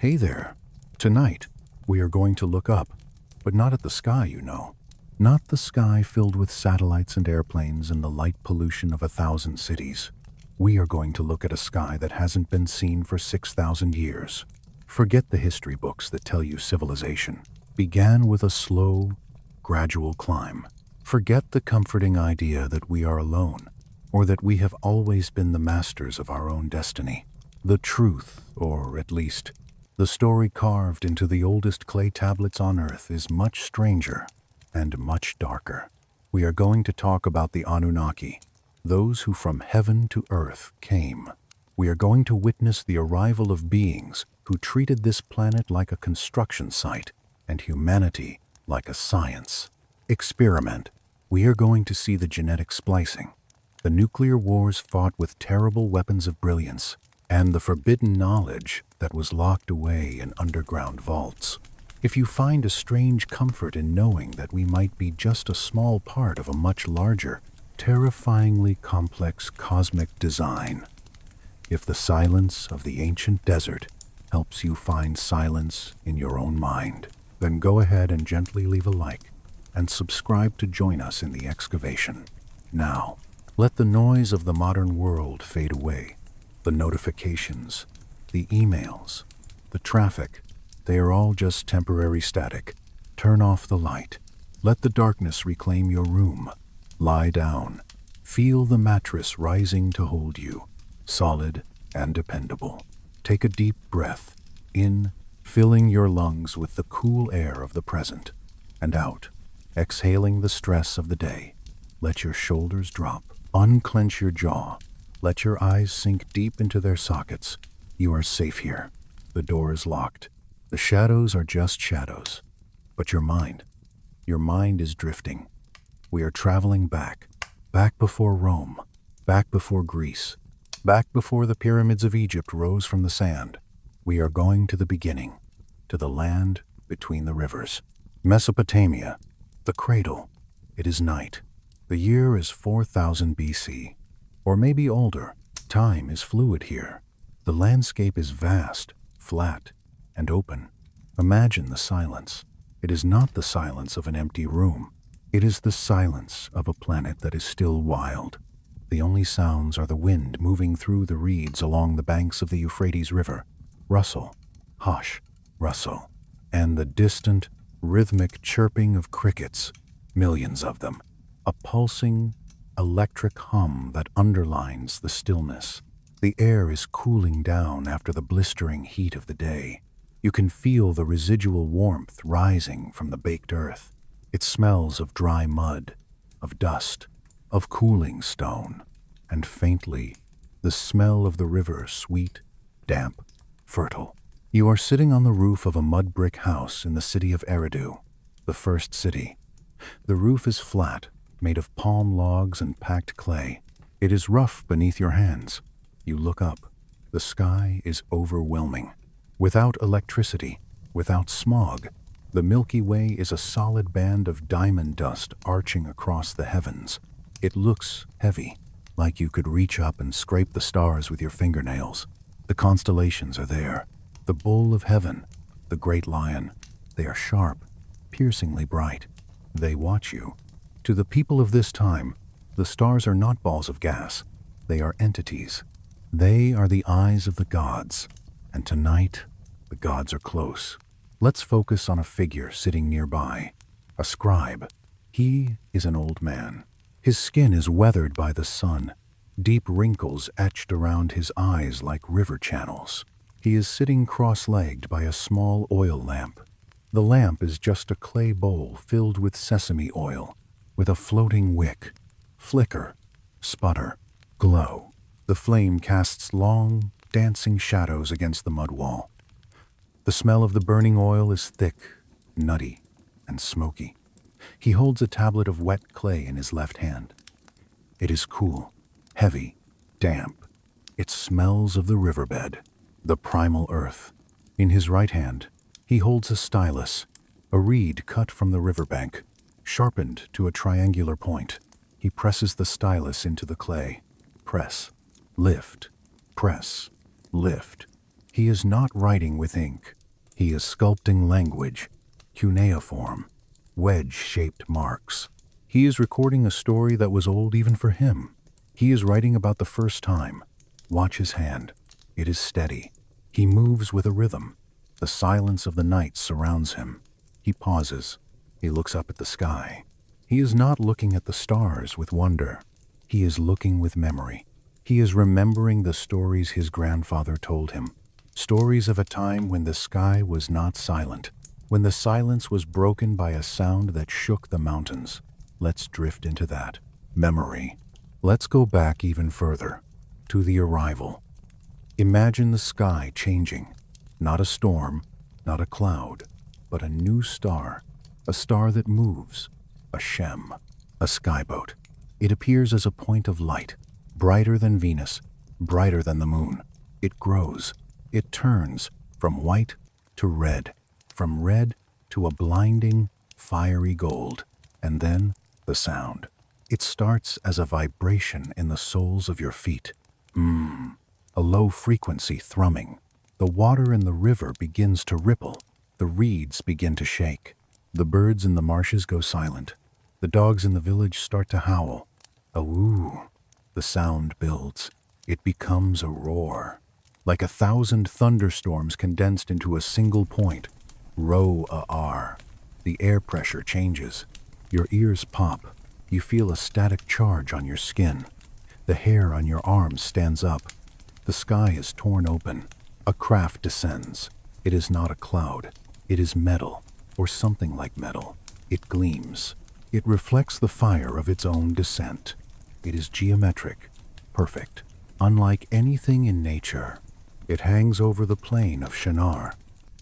Hey there. Tonight, we are going to look up, but not at the sky, Not the sky filled with satellites and airplanes and the light pollution of 1,000 cities. We are going to look at a sky that hasn't been seen for 6,000 years. Forget the history books that tell you civilization began with a slow, gradual climb. Forget the comforting idea that we are alone, or that we have always been the masters of our own destiny. The truth, or at least the story carved into the oldest clay tablets on Earth, is much stranger and much darker. We are going to talk about the Anunnaki, those who from heaven to earth came. We are going to witness the arrival of beings who treated this planet like a construction site and humanity like a science experiment. We are going to see the genetic splicing, the nuclear wars fought with terrible weapons of brilliance, and the forbidden knowledge that was locked away in underground vaults. If you find a strange comfort in knowing that we might be just a small part of a much larger, terrifyingly complex cosmic design, if the silence of the ancient desert helps you find silence in your own mind, then go ahead and gently leave a like and subscribe to join us in the excavation. Now, let the noise of the modern world fade away. The notifications, the emails, the traffic, they are all just temporary static. Turn off the light. Let the darkness reclaim your room. Lie down. Feel the mattress rising to hold you, solid and dependable. Take a deep breath, in, filling your lungs with the cool air of the present, and out, exhaling the stress of the day. Let your shoulders drop. Unclench your jaw. Let your eyes sink deep into their sockets. You are safe here. The door is locked. The shadows are just shadows. But your mind is drifting. We are traveling back before Rome, back before Greece, back before the pyramids of Egypt rose from the sand. We are going to the beginning, to the land between the rivers. Mesopotamia, the cradle. It is night. The year is 4000 BC, or maybe older. Time is fluid here. The landscape is vast, flat, and open. Imagine the silence. It is not the silence of an empty room. It is the silence of a planet that is still wild. The only sounds are the wind moving through the reeds along the banks of the Euphrates River. Rustle, hush, rustle, and the distant, rhythmic chirping of crickets, millions of them. A pulsing, electric hum that underlines the stillness. The air is cooling down after the blistering heat of the day. You can feel the residual warmth rising from the baked earth. It smells of dry mud, of dust, of cooling stone, and faintly, the smell of the river, sweet, damp, fertile. You are sitting on the roof of a mud brick house in the city of Eridu, the first city. The roof is flat, made of palm logs and packed clay. It is rough beneath your hands. You look up. The sky is overwhelming. Without electricity, without smog, the Milky Way is a solid band of diamond dust arching across the heavens. It looks heavy, like you could reach up and scrape the stars with your fingernails. The constellations are there. The bull of heaven, the great lion. They are sharp, piercingly bright. They watch you. To the people of this time, the stars are not balls of gas. They are entities. They are the eyes of the gods. And tonight, the gods are close. Let's focus on a figure sitting nearby. A scribe. He is an old man. His skin is weathered by the sun, deep wrinkles etched around his eyes like river channels. He is sitting cross-legged by a small oil lamp. The lamp is just a clay bowl filled with sesame oil, with a floating wick. Flicker, sputter, glow. The flame casts long, dancing shadows against the mud wall. The smell of the burning oil is thick, nutty, and smoky. He holds a tablet of wet clay in his left hand. It is cool, heavy, damp. It smells of the riverbed, the primal earth. In his right hand, he holds a stylus, a reed cut from the riverbank, sharpened to a triangular point. He presses the stylus into the clay. Press, lift, press, lift. He is not writing with ink. He is sculpting language, cuneiform, wedge-shaped marks. He is recording a story that was old even for him. He is writing about the first time. Watch his hand. It is steady. He moves with a rhythm. The silence of the night surrounds him. He pauses. He looks up at the sky. He is not looking at the stars with wonder. He is looking with memory. He is remembering the stories his grandfather told him. Stories of a time when the sky was not silent, when the silence was broken by a sound that shook the mountains. Let's drift into that. Memory. Let's go back even further, to the arrival. Imagine the sky changing. Not a storm, not a cloud, but a new star. A star that moves. A Shem. A skyboat. It appears as a point of light, brighter than Venus, brighter than the moon. It grows. It turns from white to red, from red to a blinding, fiery gold, and then the sound. It starts as a vibration in the soles of your feet. A low frequency thrumming. The water in the river begins to ripple. The reeds begin to shake. The birds in the marshes go silent. The dogs in the village start to howl. A woo. The sound builds. It becomes a roar. Like 1,000 thunderstorms condensed into a single point. Ro-a-r. The air pressure changes. Your ears pop. You feel a static charge on your skin. The hair on your arms stands up. The sky is torn open. A craft descends. It is not a cloud. It is metal, or something like metal. It gleams. It reflects the fire of its own descent. It is geometric, perfect, unlike anything in nature. It hangs over the plain of Shinar.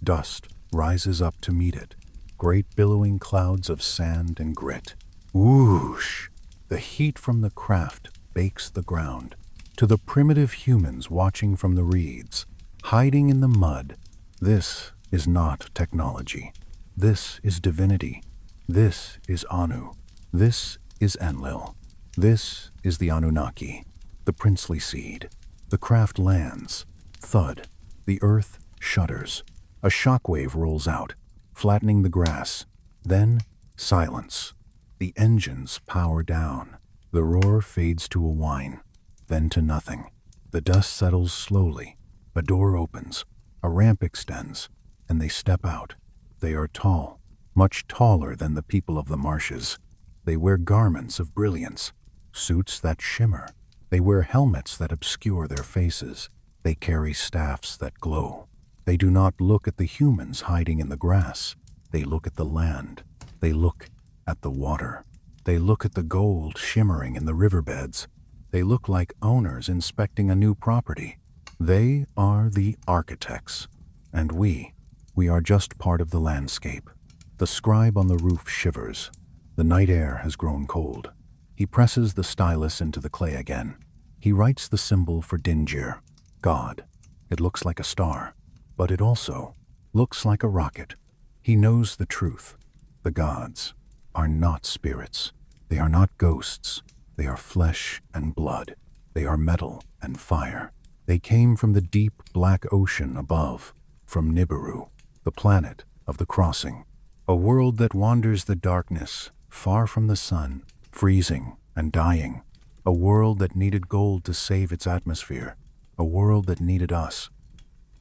Dust rises up to meet it. Great billowing clouds of sand and grit. Whoosh! The heat from the craft bakes the ground. To the primitive humans watching from the reeds, hiding in the mud, this is not technology. This is divinity. This is Anu. This is Enlil. This is the Anunnaki, the princely seed. The craft lands. Thud. The earth shudders. A shockwave rolls out, flattening the grass. Then, silence. The engines power down. The roar fades to a whine, then to nothing. The dust settles slowly. A door opens. A ramp extends, and they step out. They are tall, much taller than the people of the marshes. They wear garments of brilliance, suits that shimmer. They wear helmets that obscure their faces. They carry staffs that glow. They do not look at the humans hiding in the grass. They look at the land. They look at the water. They look at the gold shimmering in the riverbeds. They look like owners inspecting a new property. They are the architects, and we are just part of the landscape. The scribe on the roof shivers. The night air has grown cold. He presses the stylus into the clay again. He writes the symbol for Dingir, God. It looks like a star, but it also looks like a rocket. He knows the truth. The gods are not spirits. They are not ghosts. They are flesh and blood. They are metal and fire. They came from the deep black ocean above, from Nibiru, the planet of the crossing. A world that wanders the darkness, far from the sun, freezing and dying. A world that needed gold to save its atmosphere. A world that needed us.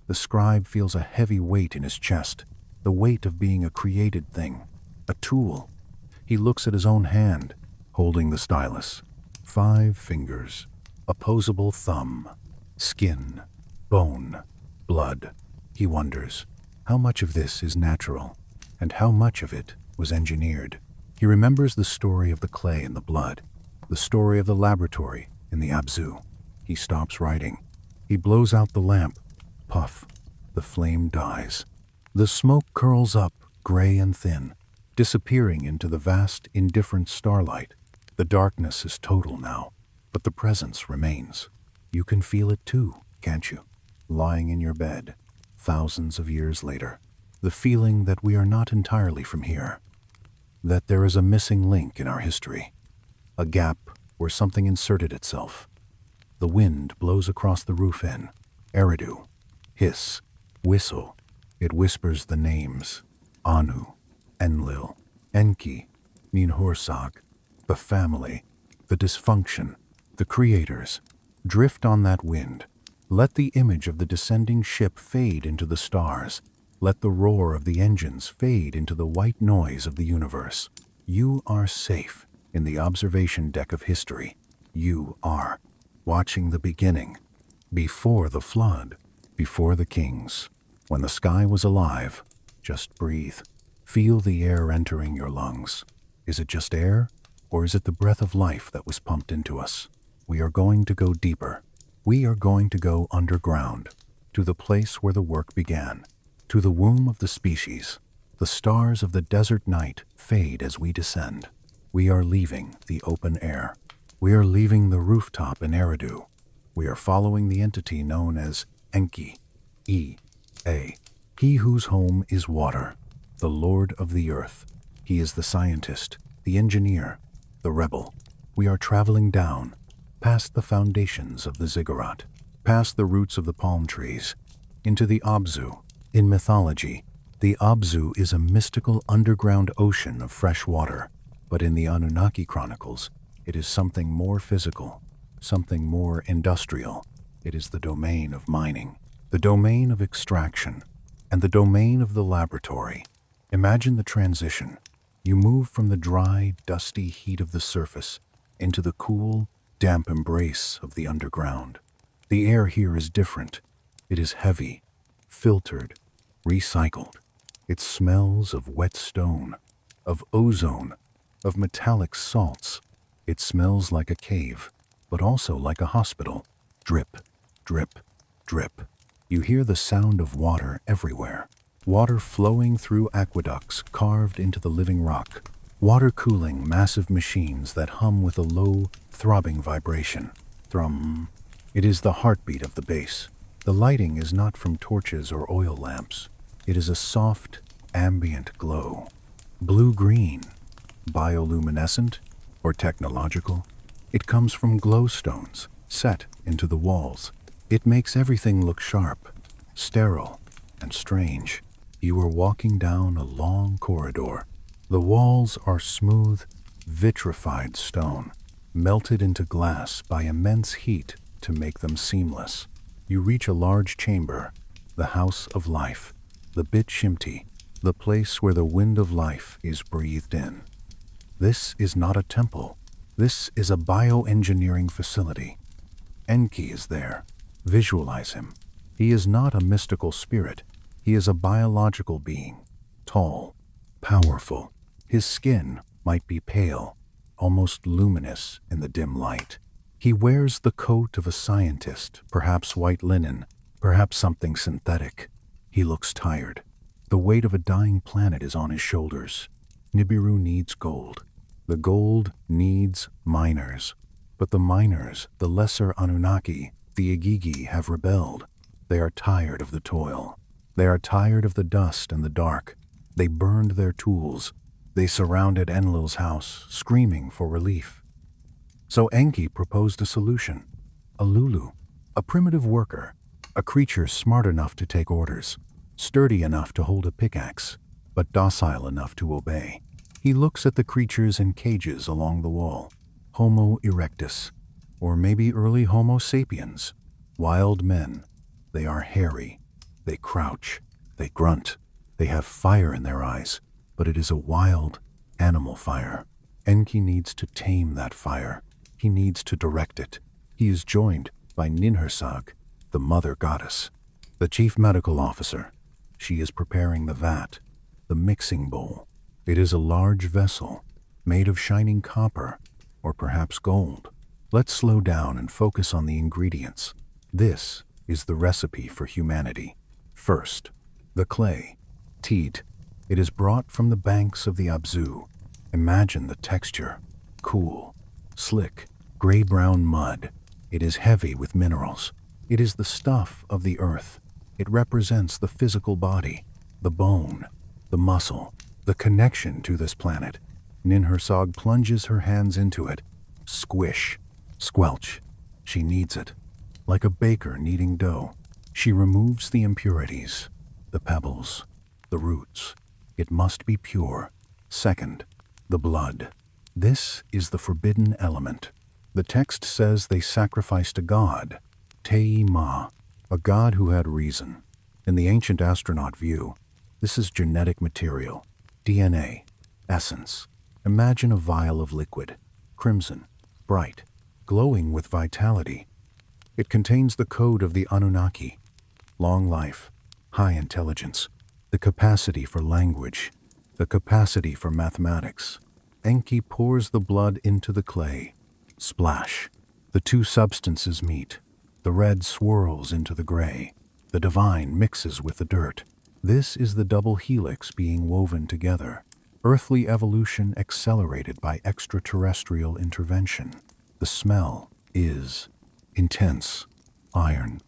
The scribe feels a heavy weight in his chest, the weight of being a created thing, a tool. He looks at his own hand, holding the stylus. 5 fingers, opposable thumb, skin, bone, blood. He wonders, how much of this is natural, and how much of it was engineered? He remembers the story of the clay and the blood, the story of the laboratory in the Abzu. He stops writing. He blows out the lamp. Puff. The flame dies. The smoke curls up, gray and thin, disappearing into the vast, indifferent starlight. The darkness is total now, but the presence remains. You can feel it too, can't you? Lying in your bed, thousands of years later. The feeling that we are not entirely from here. That there is a missing link in our history. A gap where something inserted itself. The wind blows across the roof in. Eridu. hiss, whistle. It whispers the names: Anu, Enlil, Enki, Ninhursag, the family, the dysfunction, the creators. Drift on that wind. Let the image of the descending ship fade into the stars. Let the roar of the engines fade into the white noise of the universe. You are safe in the observation deck of history. You are watching the beginning, before the flood, before the kings. When the sky was alive, just breathe. Feel the air entering your lungs. Is it just air, or is it the breath of life that was pumped into us? We are going to go deeper. We are going to go underground, to the place where the work began, to the womb of the species. The stars of the desert night fade as we descend. We are leaving the open air. We are leaving the rooftop in Eridu. We are following the entity known as Enki, E-A, he whose home is water, the Lord of the earth. He is the scientist, the engineer, the rebel. We are traveling down, past the foundations of the ziggurat, past the roots of the palm trees, into the Abzu. In mythology, the Abzu is a mystical underground ocean of fresh water, but in the Anunnaki chronicles, it is something more physical, something more industrial. It is the domain of mining, the domain of extraction, and the domain of the laboratory. Imagine the transition. You move from the dry, dusty heat of the surface into the cool, damp embrace of the underground. The air here is different. It is heavy, filtered, recycled. It smells of wet stone, of ozone, of metallic salts. It smells like a cave, but also like a hospital. Drip, drip, drip. You hear the sound of water everywhere. Water flowing through aqueducts carved into the living rock. Water cooling massive machines that hum with a low, throbbing vibration. Thrum. It is the heartbeat of the base. The lighting is not from torches or oil lamps. It is a soft, ambient glow. Blue-green, bioluminescent, or technological. It comes from glowstones set into the walls. It makes everything look sharp, sterile, and strange. You are walking down a long corridor. The walls are smooth, vitrified stone, melted into glass by immense heat to make them seamless. You reach a large chamber, the house of life, the Bit Shimti, the place where the wind of life is breathed in. This is not a temple. This is a bioengineering facility. Enki is there. Visualize him. He is not a mystical spirit. He is a biological being, tall, powerful. His skin might be pale, almost luminous in the dim light. He wears the coat of a scientist, perhaps white linen, perhaps something synthetic. He looks tired. The weight of a dying planet is on his shoulders. Nibiru needs gold. The gold needs miners. But the miners, the lesser Anunnaki, the Igigi, have rebelled. They are tired of the toil. They are tired of the dust and the dark. They burned their tools. They surrounded Enlil's house, screaming for relief. So Enki proposed a solution. A Lulu, a primitive worker, a creature smart enough to take orders, sturdy enough to hold a pickaxe, but docile enough to obey. He looks at the creatures in cages along the wall. Homo erectus, or maybe early Homo sapiens. Wild men. They are hairy. They crouch. They grunt. They have fire in their eyes, but it is a wild, animal fire. Enki needs to tame that fire. He needs to direct it. He is joined by Ninhursag, the mother goddess, the chief medical officer. She is preparing the vat, the mixing bowl. It is a large vessel, made of shining copper, or perhaps gold. Let's slow down and focus on the ingredients. This is the recipe for humanity. First, the clay, teat. It is brought from the banks of the Abzu. Imagine the texture, cool, slick, gray-brown mud. It is heavy with minerals. It is the stuff of the earth. It represents the physical body, the bone, the muscle, the connection to this planet. Ninhursag plunges her hands into it. Squish, squelch. She kneads it. Like a baker kneading dough. She removes the impurities, the pebbles, the roots. It must be pure. Second, the blood. This is the forbidden element. The text says they sacrificed a god, Tei-Ma, a god who had reason. In the ancient astronaut view, this is genetic material, DNA, essence. Imagine a vial of liquid, crimson, bright, glowing with vitality. It contains the code of the Anunnaki, long life, high intelligence, the capacity for language, the capacity for mathematics. Enki pours the blood into the clay. Splash. The two substances meet. The red swirls into the gray. The divine mixes with the dirt. This is the double helix being woven together. Earthly evolution accelerated by extraterrestrial intervention. The smell is intense. Iron,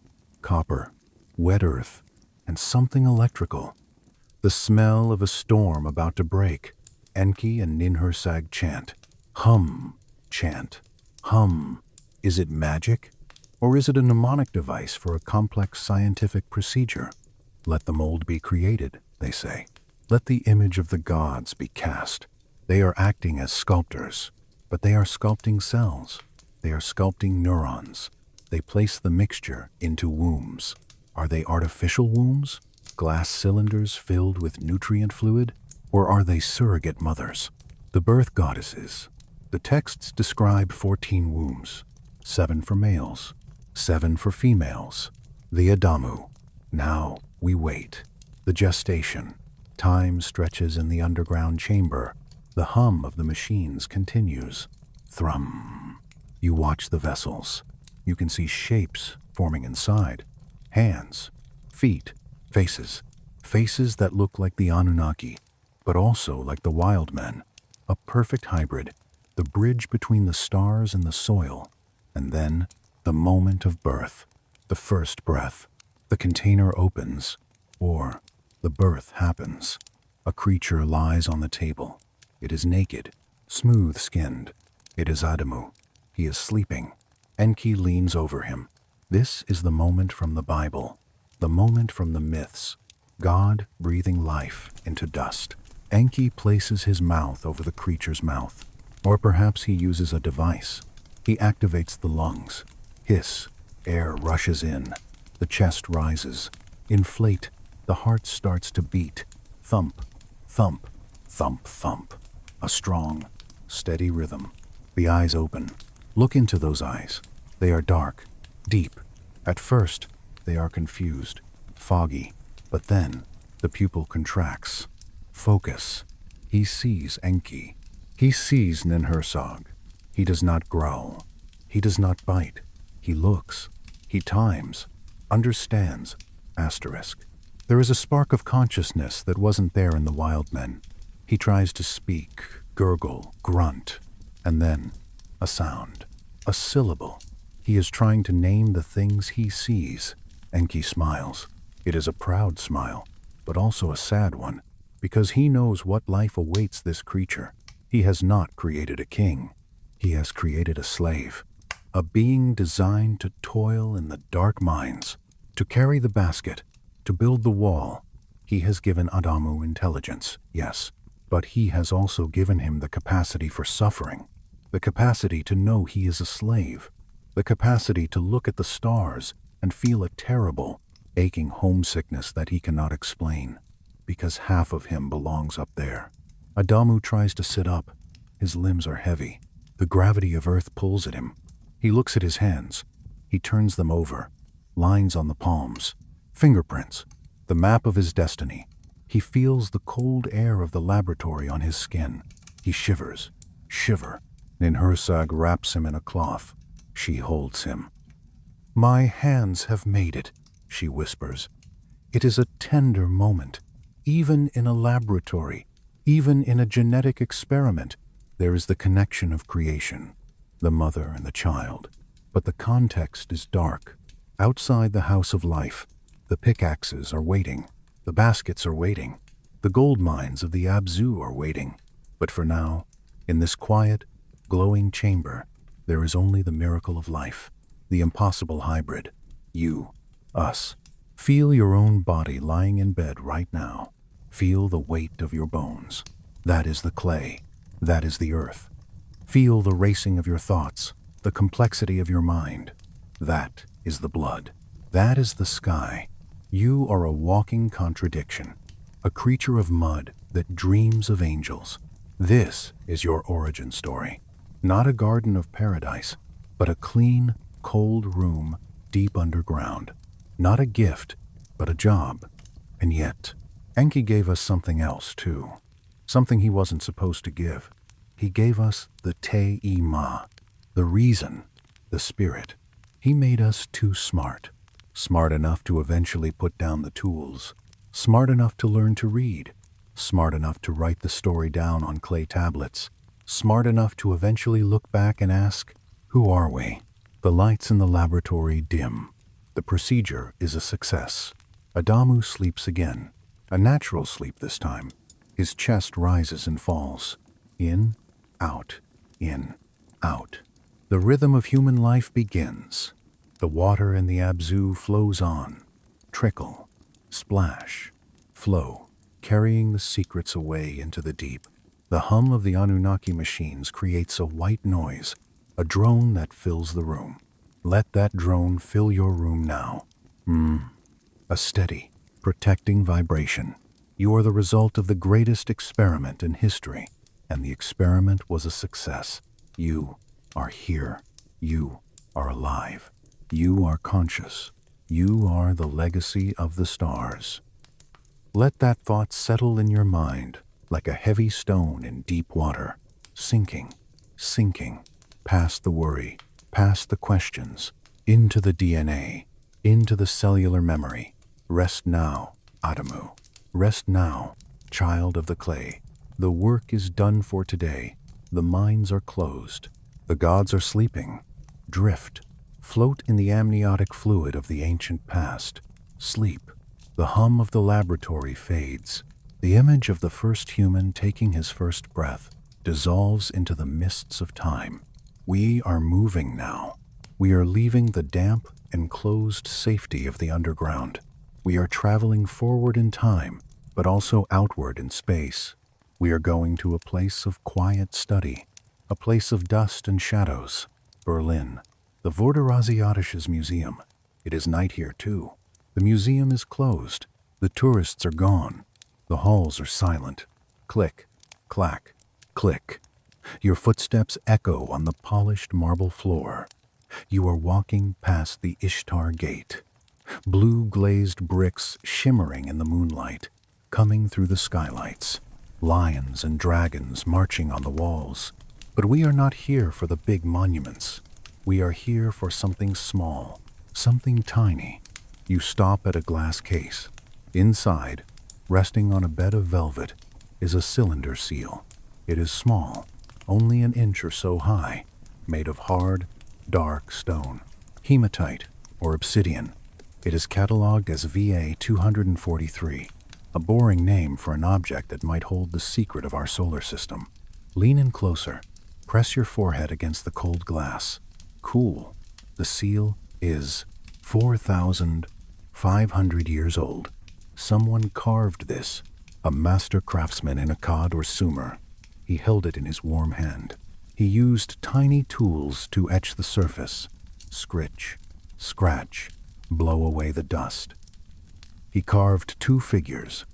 copper, wet earth, and something electrical. The smell of a storm about to break. Enki and Ninhursag chant. Hum, chant. Hum. Is it magic? Or is it a mnemonic device for a complex scientific procedure? Let the mold be created, they say. Let the image of the gods be cast. They are acting as sculptors, but they are sculpting cells. They are sculpting neurons. They place the mixture into wombs. Are they artificial wombs? Glass cylinders filled with nutrient fluid? Or are they surrogate mothers? The birth goddesses. The texts describe 14 wombs, 7 for males, 7 for females. The Adamu. Now we wait. The gestation. Time stretches in the underground chamber. The hum of the machines continues. Thrum. You watch the vessels. You can see shapes forming inside. Hands, feet, faces. Faces that look like the Anunnaki, but also like the wild men. A perfect hybrid. The bridge between the stars and the soil. And then the moment of birth. The first breath. The container opens, or the birth happens. A creature lies on the table. It is naked, smooth-skinned. It is Adamu. He is sleeping. Enki leans over him. This is the moment from the Bible, the moment from the myths. God breathing life into dust. Enki places his mouth over the creature's mouth. Or perhaps he uses a device. He activates the lungs. Hiss. Air rushes in. The chest rises. Inflate. The heart starts to beat. Thump, thump, thump, thump. A strong, steady rhythm. The eyes open. Look into those eyes. They are dark, deep. At first, they are confused, foggy. But then, the pupil contracts. Focus. He sees Enki. He sees Ninhursag. He does not growl. He does not bite. He looks. He times. Understands. Asterisk. There is a spark of consciousness that wasn't there in the wild men. He tries to speak, gurgle, grunt, and then a sound, a syllable. He is trying to name the things he sees. Enki smiles. It is a proud smile, but also a sad one, because he knows what life awaits this creature. He has not created a king. He has created a slave, a being designed to toil in the dark mines, to carry the basket, to build the wall. He has given Adamu intelligence, yes, but he has also given him the capacity for suffering, the capacity to know he is a slave, the capacity to look at the stars and feel a terrible, aching homesickness that he cannot explain, because half of him belongs up there. Adamu tries to sit up. His limbs are heavy. The gravity of earth pulls at him. He looks at his hands. He turns them over. Lines on the palms. Fingerprints. The map of his destiny. He feels the cold air of the laboratory on his skin. He shivers. Shiver. Ninhursag wraps him in a cloth. She holds him. "My hands have made it," she whispers. It is a tender moment. Even in a laboratory, even in a genetic experiment, there is the connection of creation, the mother and the child. But the context is dark. Outside the house of life, the pickaxes are waiting. The baskets are waiting. The gold mines of the Abzu are waiting. But for now, in this quiet, glowing chamber, there is only the miracle of life, the impossible hybrid. You, us, Feel your own body lying in bed right now. Feel the weight of your bones. That is the clay. That is the earth. Feel the racing of your thoughts, the complexity of your mind. That is the blood. That is the sky. You are a walking contradiction, a creature of mud that dreams of angels. This is your origin story. Not a garden of paradise, but a clean, cold room deep underground. Not a gift, but a job. And yet, Enki gave us something else too. Something he wasn't supposed to give. He gave us the Te-I-Ma, the reason, the spirit. He made us too smart. Smart enough to eventually put down the tools. Smart enough to learn to read. Smart enough to write the story down on clay tablets. Smart enough to eventually look back and ask, who are we? The lights in the laboratory dim. The procedure is a success. Adamu sleeps again. A natural sleep this time. His chest rises and falls. In, out, in, out. The rhythm of human life begins. The water in the Abzu flows on. Trickle, splash, flow, carrying the secrets away into the deep. The hum of the Anunnaki machines creates a white noise, a drone that fills the room. Let that drone fill your room now. A steady, protecting vibration. You are the result of the greatest experiment in history, and the experiment was a success. You are here. You are alive. You are conscious. You are the legacy of the stars. Let that thought settle in your mind like a heavy stone in deep water, sinking, sinking, past the worry, past the questions, into the DNA, into the cellular memory. Rest now, Adamu. Rest now, child of the clay. The work is done for today. The minds are closed. The gods are sleeping. Drift. Float in the amniotic fluid of the ancient past. Sleep. The hum of the laboratory fades. The image of the first human taking his first breath dissolves into the mists of time. We are moving now. We are leaving the damp, enclosed safety of the underground. We are traveling forward in time, but also outward in space. We are going to a place of quiet study, a place of dust and shadows. Berlin. The Vorderasiatisches Museum. It is night here too. The museum is closed. The tourists are gone. The halls are silent. Click, clack, click. Your footsteps echo on the polished marble floor. You are walking past the Ishtar Gate. Blue glazed bricks shimmering in the moonlight, coming through the skylights. Lions and dragons marching on the walls. But we are not here for the big monuments. We are here for something small, something tiny. You stop at a glass case. Inside, resting on a bed of velvet, is a cylinder seal. It is small, only an inch or so high, made of hard, dark stone, hematite or obsidian. It is catalogued as VA 243, a boring name for an object that might hold the secret of our solar system. Lean in closer. Press your forehead against the cold glass. Cool. The seal is 4,500 years old. Someone carved this, a master craftsman in Akkad or Sumer. He held it in his warm hand. He used tiny tools to etch the surface, scritch, scratch, blow away the dust. He carved two figures,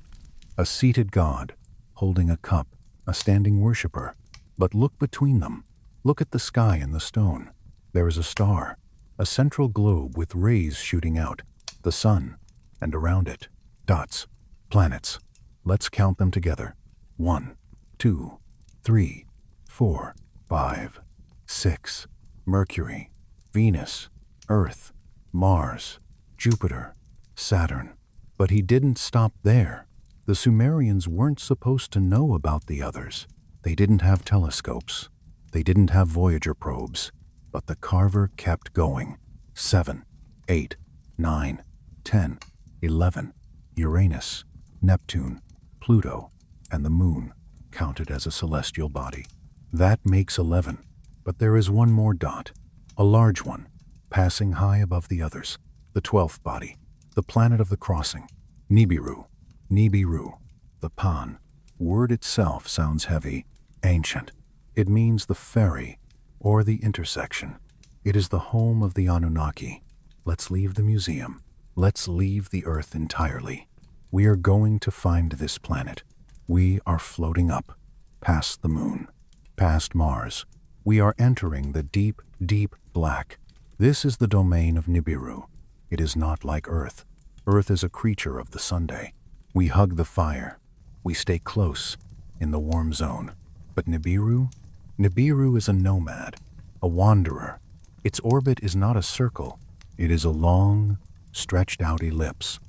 a seated god holding a cup, a standing worshipper. But look between them. Look at the sky and the stone. There is a star, a central globe with rays shooting out, the sun, and around it, dots, planets. Let's count them together. 1, 2, 3, 4, 5, 6. Mercury, Venus, Earth, Mars, Jupiter, Saturn. But he didn't stop there. The Sumerians weren't supposed to know about the others. They didn't have telescopes. They didn't have Voyager probes. But the carver kept going. 7, 8, 9, 10, 11. Uranus, Neptune, Pluto, and the moon counted as a celestial body. That makes 11. But there is one more dot, a large one, passing high above the others, the 12th body, the planet of the crossing. Nibiru. Nibiru. The Pan. Word itself sounds heavy, ancient. It means the ferry, or the intersection. It is the home of the Anunnaki. Let's leave the museum. Let's leave the Earth entirely. We are going to find this planet. We are floating up, past the moon, past Mars. We are entering the deep, deep black. This is the domain of Nibiru. It is not like Earth. Earth is a creature of the Sunday. We hug the fire. We stay close, in the warm zone. But Nibiru? Nibiru is a nomad, a wanderer. Its orbit is not a circle. It is a long, stretched out ellipse.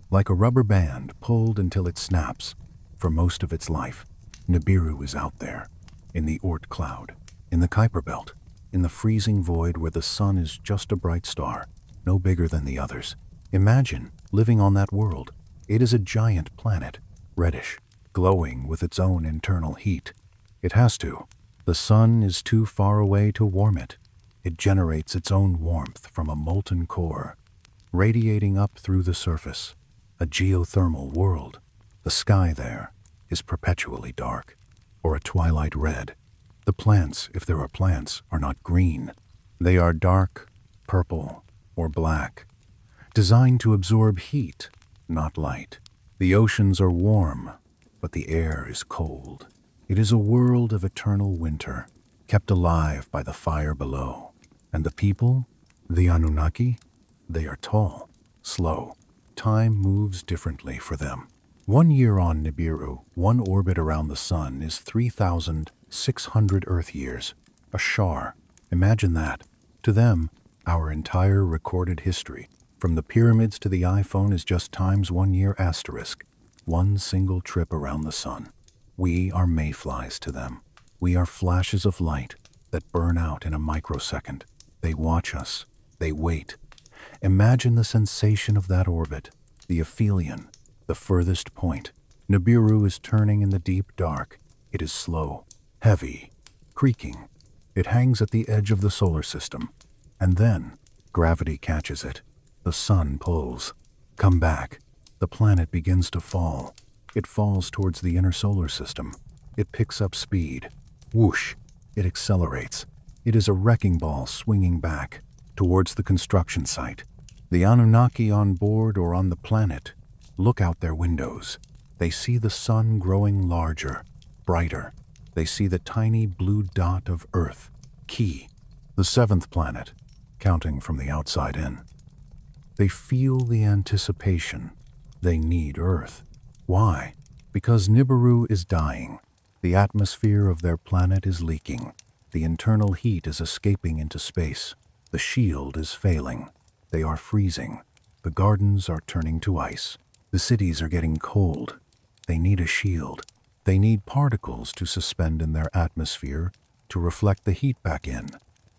Like a rubber band pulled until it snaps. For most of its life, Nibiru is out there, in the Oort cloud, in the Kuiper belt, in the freezing void where the sun is just a bright star, no bigger than the others. Imagine living on that world. It is a giant planet, reddish, glowing with its own internal heat. It has to. The sun is too far away to warm it. It generates its own warmth from a molten core, radiating up through the surface. A geothermal world. The sky there is perpetually dark, or a twilight red. The plants, if there are plants, are not green. They are dark, purple, or black, designed to absorb heat, not light. The oceans are warm, but the air is cold. It is a world of eternal winter, kept alive by the fire below. And the people, the Anunnaki, they are tall, slow. Time moves differently for them. 1 year on Nibiru, one orbit around the sun is 3,600 Earth years. A shar. Imagine that. To them, our entire recorded history, from the pyramids to the iPhone, is just times 1 year asterisk. One single trip around the sun. We are mayflies to them. We are flashes of light that burn out in a microsecond. They watch us. They wait. Imagine the sensation of that orbit, the aphelion, the furthest point. Nibiru is turning in the deep dark. It is slow, heavy, creaking. It hangs at the edge of the solar system. And then, gravity catches it. The sun pulls. Come back. The planet begins to fall. It falls towards the inner solar system. It picks up speed. Whoosh! It accelerates. It is a wrecking ball swinging back towards the construction site. The Anunnaki on board or on the planet look out their windows. They see the sun growing larger, brighter. They see the tiny blue dot of Earth, Ki, the seventh planet, counting from the outside in. They feel the anticipation. They need Earth. Why? Because Nibiru is dying. The atmosphere of their planet is leaking. The internal heat is escaping into space. The shield is failing. They are freezing. The gardens are turning to ice. The cities are getting cold. They need a shield. They need particles to suspend in their atmosphere to reflect the heat back in,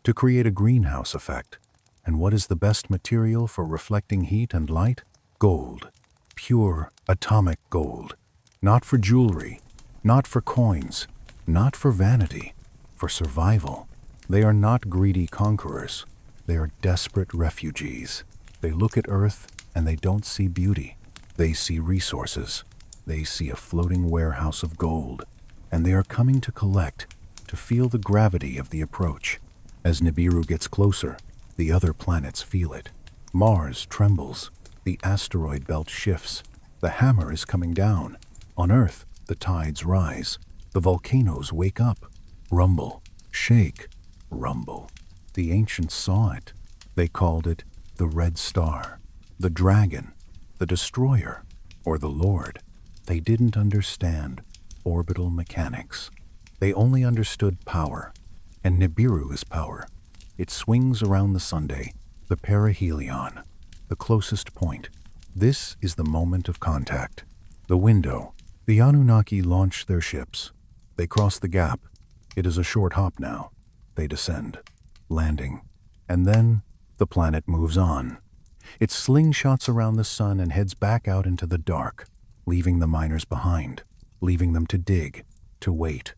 to create a greenhouse effect. And what is the best material for reflecting heat and light? Gold. Pure atomic gold. Not for jewelry, not for coins, not for vanity, for survival. They are not greedy conquerors. They are desperate refugees. They look at Earth and they don't see beauty. They see resources. They see a floating warehouse of gold. And they are coming to collect, to feel the gravity of the approach. As Nibiru gets closer, the other planets feel it. Mars trembles. The asteroid belt shifts. The hammer is coming down. On Earth, the tides rise. The volcanoes wake up. Rumble. Shake. Rumble. The ancients saw it. They called it the Red Star, the Dragon, the Destroyer, or the Lord. They didn't understand orbital mechanics. They only understood power. And Nibiru is power. It swings around the Sunday, the perihelion, the closest point. This is the moment of contact. The window. The Anunnaki launch their ships. They cross the gap. It is a short hop now. They descend, landing. And then the planet moves on. It slingshots around the sun and heads back out into the dark, leaving the miners behind, leaving them to dig, to wait,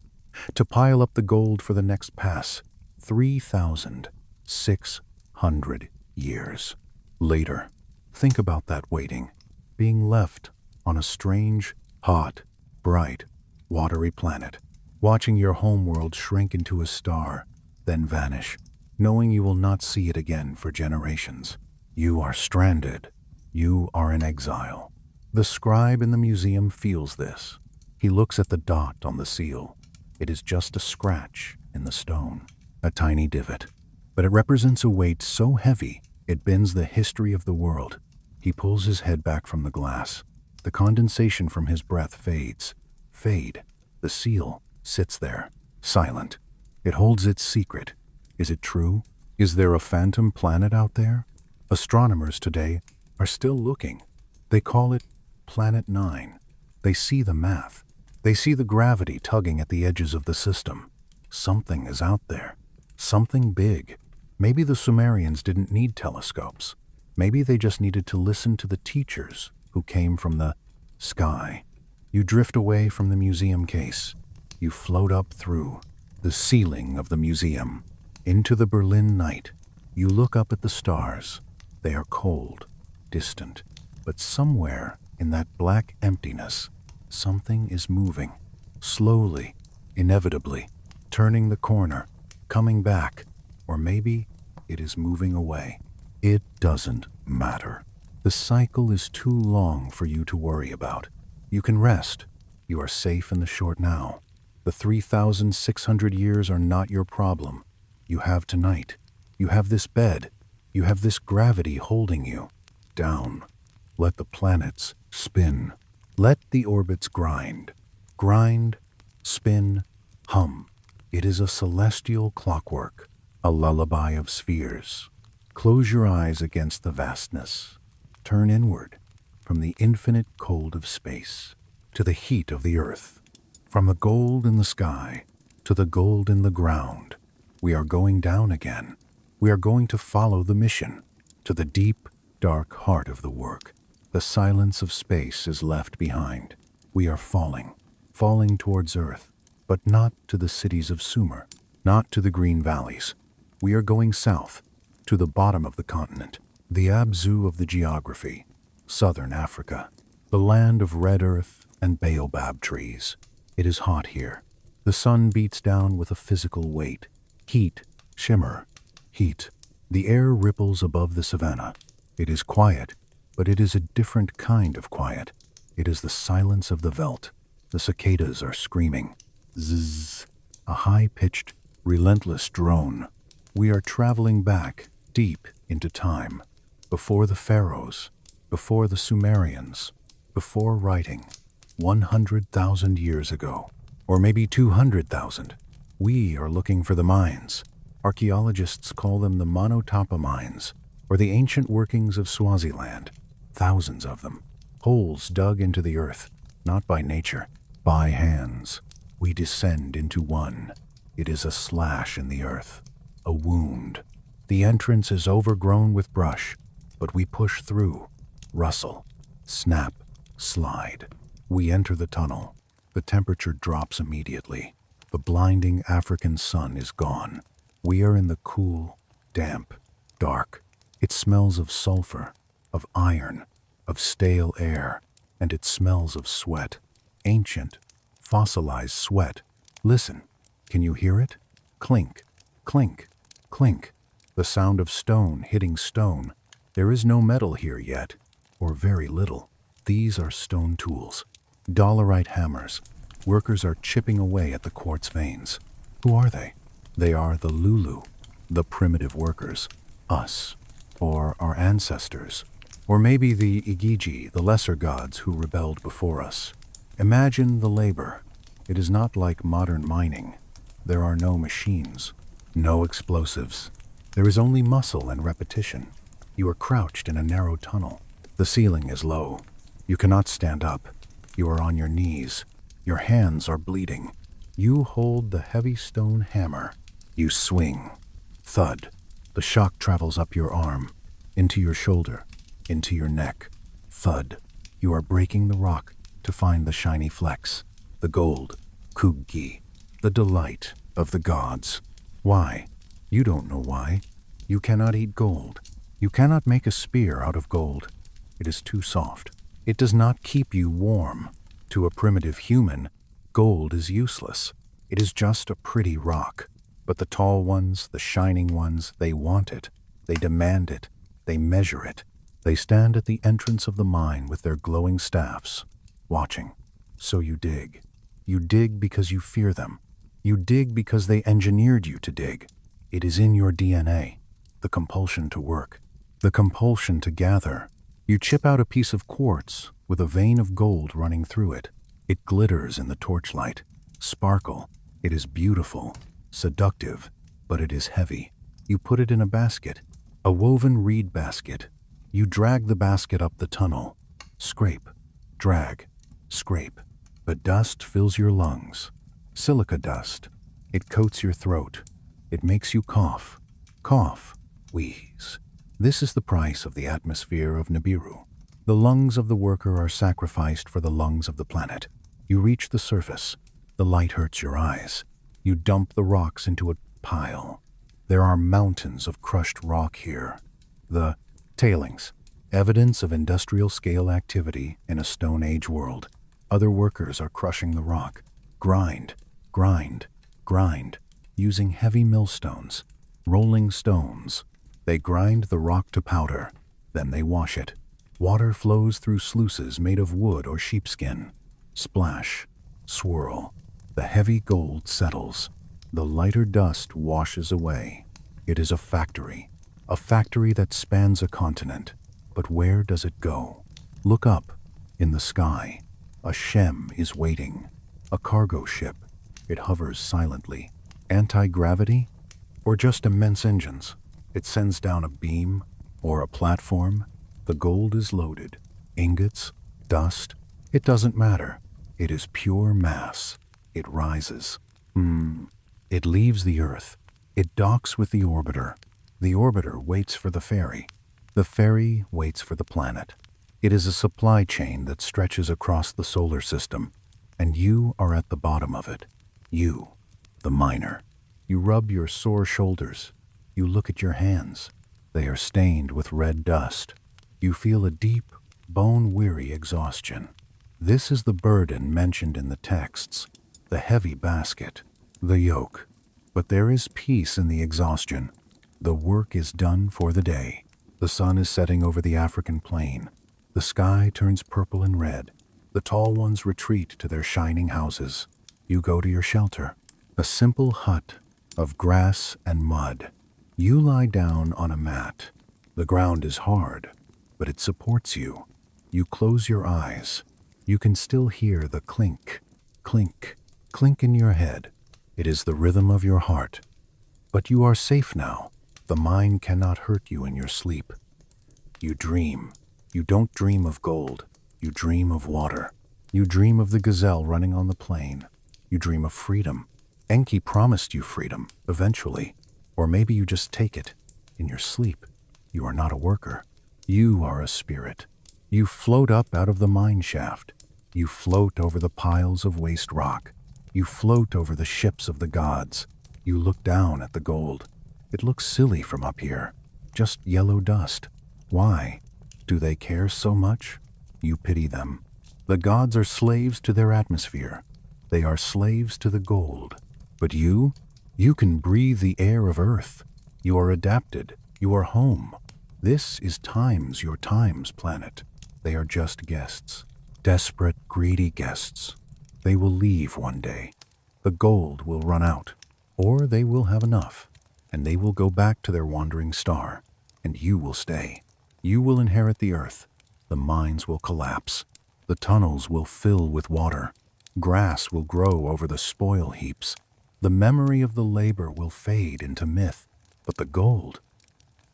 to pile up the gold for the next pass. 3,600 years later. Think about that waiting, being left on a strange, hot, bright, watery planet, watching your homeworld shrink into a star, then vanish, knowing you will not see it again for generations. You are stranded. You are in exile. The scribe in the museum feels this. He looks at the dot on the seal. It is just a scratch in the stone, a tiny divot, but it represents a weight so heavy it bends the history of the world. He pulls his head back from the glass. The condensation from his breath fades. Fade. The seal sits there, silent. It holds its secret. Is it true? Is there a phantom planet out there? Astronomers today are still looking. They call it Planet 9. They see the math. They see the gravity tugging at the edges of the system. Something is out there. Something big. Maybe the Sumerians didn't need telescopes. Maybe they just needed to listen to the teachers who came from the sky. You drift away from the museum case. You float up through the ceiling of the museum, into the Berlin night. You look up at the stars. They are cold, distant, but somewhere in that black emptiness, something is moving, slowly, inevitably, turning the corner, coming back, or maybe it is moving away. It doesn't matter. The cycle is too long for you to worry about. You can rest. You are safe in the short now. The 3,600 years are not your problem. You have tonight. You have this bed. You have this gravity holding you. Down. Let the planets spin. Let the orbits grind. Grind, spin, hum. It is a celestial clockwork, a lullaby of spheres. Close your eyes against the vastness. Turn inward, from the infinite cold of space to the heat of the earth, from the gold in the sky to the gold in the ground. We are going down again. We are going to follow the mission to the deep, dark heart of the work. The silence of space is left behind. We are falling towards earth, but not to the cities of Sumer, not to the green valleys. We are going south, to the bottom of the continent, the Abzu of the geography, southern Africa, the land of red earth and baobab trees. It is hot here. The sun beats down with a physical weight. Heat, shimmer, heat. The air ripples above the savanna. It is quiet, but it is a different kind of quiet. It is the silence of the veldt. The cicadas are screaming. Zzz, a high-pitched, relentless drone. We are traveling back, deep into time, before the pharaohs, before the Sumerians, before writing, 100,000 years ago, or maybe 200,000. We are looking for the mines. Archaeologists call them the Monotapa mines, or the ancient workings of Swaziland. Thousands of them. Holes dug into the earth, not by nature, by hands. We descend into one. It is a slash in the earth, a wound. The entrance is overgrown with brush, but we push through, rustle, snap, slide. We enter the tunnel. The temperature drops immediately. The blinding African sun is gone. We are in the cool, damp, dark. It smells of sulfur, of iron, of stale air, and it smells of sweat. Ancient, fossilized sweat. Listen, can you hear it? Clink, clink, clink. The sound of stone hitting stone. There is no metal here yet, or very little. These are stone tools, dolerite hammers. Workers are chipping away at the quartz veins. Who are they? They are the Lulu, the primitive workers, us, or our ancestors, or maybe the Igigi, the lesser gods who rebelled before us. Imagine the labor. It is not like modern mining. There are no machines, no explosives. There is only muscle and repetition. You are crouched in a narrow tunnel. The ceiling is low. You cannot stand up. You are on your knees. Your hands are bleeding. You hold the heavy stone hammer. You swing. Thud. The shock travels up your arm, into your shoulder, into your neck. Thud. You are breaking the rock to find the shiny flecks, the gold, Kugi, the delight of the gods. Why? You don't know why. You cannot eat gold. You cannot make a spear out of gold. It is too soft. It does not keep you warm. To a primitive human, gold is useless. It is just a pretty rock. But the tall ones, the shining ones, they want it. They demand it. They measure it. They stand at the entrance of the mine with their glowing staffs, watching. So you dig. You dig because you fear them. You dig because they engineered you to dig. It is in your DNA. The compulsion to work. The compulsion to gather. You chip out a piece of quartz with a vein of gold running through it. It glitters in the torchlight. Sparkle. It is beautiful, seductive, but it is heavy. You put it in a basket, a woven reed basket. You drag the basket up the tunnel. Scrape, drag, scrape. The dust fills your lungs. Silica dust. It coats your throat. It makes you cough. Cough, wheeze. This is the price of the atmosphere of Nibiru. The lungs of the worker are sacrificed for the lungs of the planet. You reach the surface. The light hurts your eyes. You dump the rocks into a pile. There are mountains of crushed rock here. The tailings, evidence of industrial-scale activity in a Stone Age world. Other workers are crushing the rock. Grind, grind, grind, using heavy millstones, rolling stones. They grind the rock to powder. Then they wash it. Water flows through sluices made of wood or sheepskin. Splash, swirl. The heavy gold settles. The lighter dust washes away. It is a factory that spans a continent. But where does it go? Look up. In the sky, a Shem is waiting. A cargo ship. It hovers silently. Anti-gravity? Or just immense engines? It sends down a beam or a platform. The gold is loaded. Ingots, dust. It doesn't matter. It is pure mass. It rises. It leaves the Earth. It docks with the orbiter. The orbiter waits for the ferry. The ferry waits for the planet. It is a supply chain that stretches across the solar system, and you are at the bottom of it. You, the miner. You rub your sore shoulders. You look at your hands. They are stained with red dust. You feel a deep, bone-weary exhaustion. This is the burden mentioned in the texts, the heavy basket, the yoke. But there is peace in the exhaustion. The work is done for the day. The sun is setting over the African plain. The sky turns purple and red. The tall ones retreat to their shining houses. You go to your shelter, a simple hut of grass and mud. You lie down on a mat. The ground is hard, but it supports you. You close your eyes. You can still hear the clink, clink, clink in your head. It is the rhythm of your heart. But you are safe now. The mind cannot hurt you in your sleep. You dream. You don't dream of gold. You dream of water. You dream of the gazelle running on the plain. You dream of freedom. Enki promised you freedom, eventually. Or maybe you just take it. In your sleep, you are not a worker. You are a spirit. You float up out of the mine shaft. You float over the piles of waste rock. You float over the ships of the gods. You look down at the gold. It looks silly from up here. Just yellow dust. Why? Do they care so much? You pity them. The gods are slaves to their atmosphere. They are slaves to the gold. But you can breathe the air of Earth. You are adapted. You are home. This is your times planet. They are just guests. Desperate, greedy guests. They will leave one day. The gold will run out. Or they will have enough. And they will go back to their wandering star. And you will stay. You will inherit the Earth. The mines will collapse. The tunnels will fill with water. Grass will grow over the spoil heaps. The memory of the labor will fade into myth. But the gold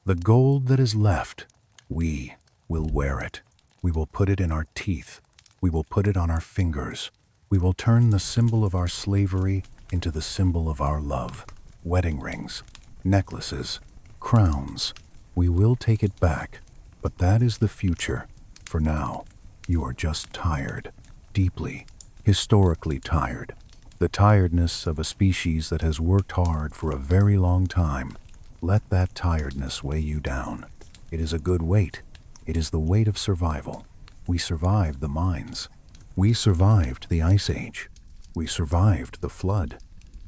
that is left, we will wear it. We will put it in our teeth. We will put it on our fingers. We will turn the symbol of our slavery into the symbol of our love. Wedding rings, necklaces, crowns. We will take it back, but that is the future. For now, you are just tired, deeply, historically tired. The tiredness of a species that has worked hard for a very long time. Let that tiredness weigh you down. It is a good weight. It is the weight of survival. We survived the mines. We survived the Ice Age. We survived the flood.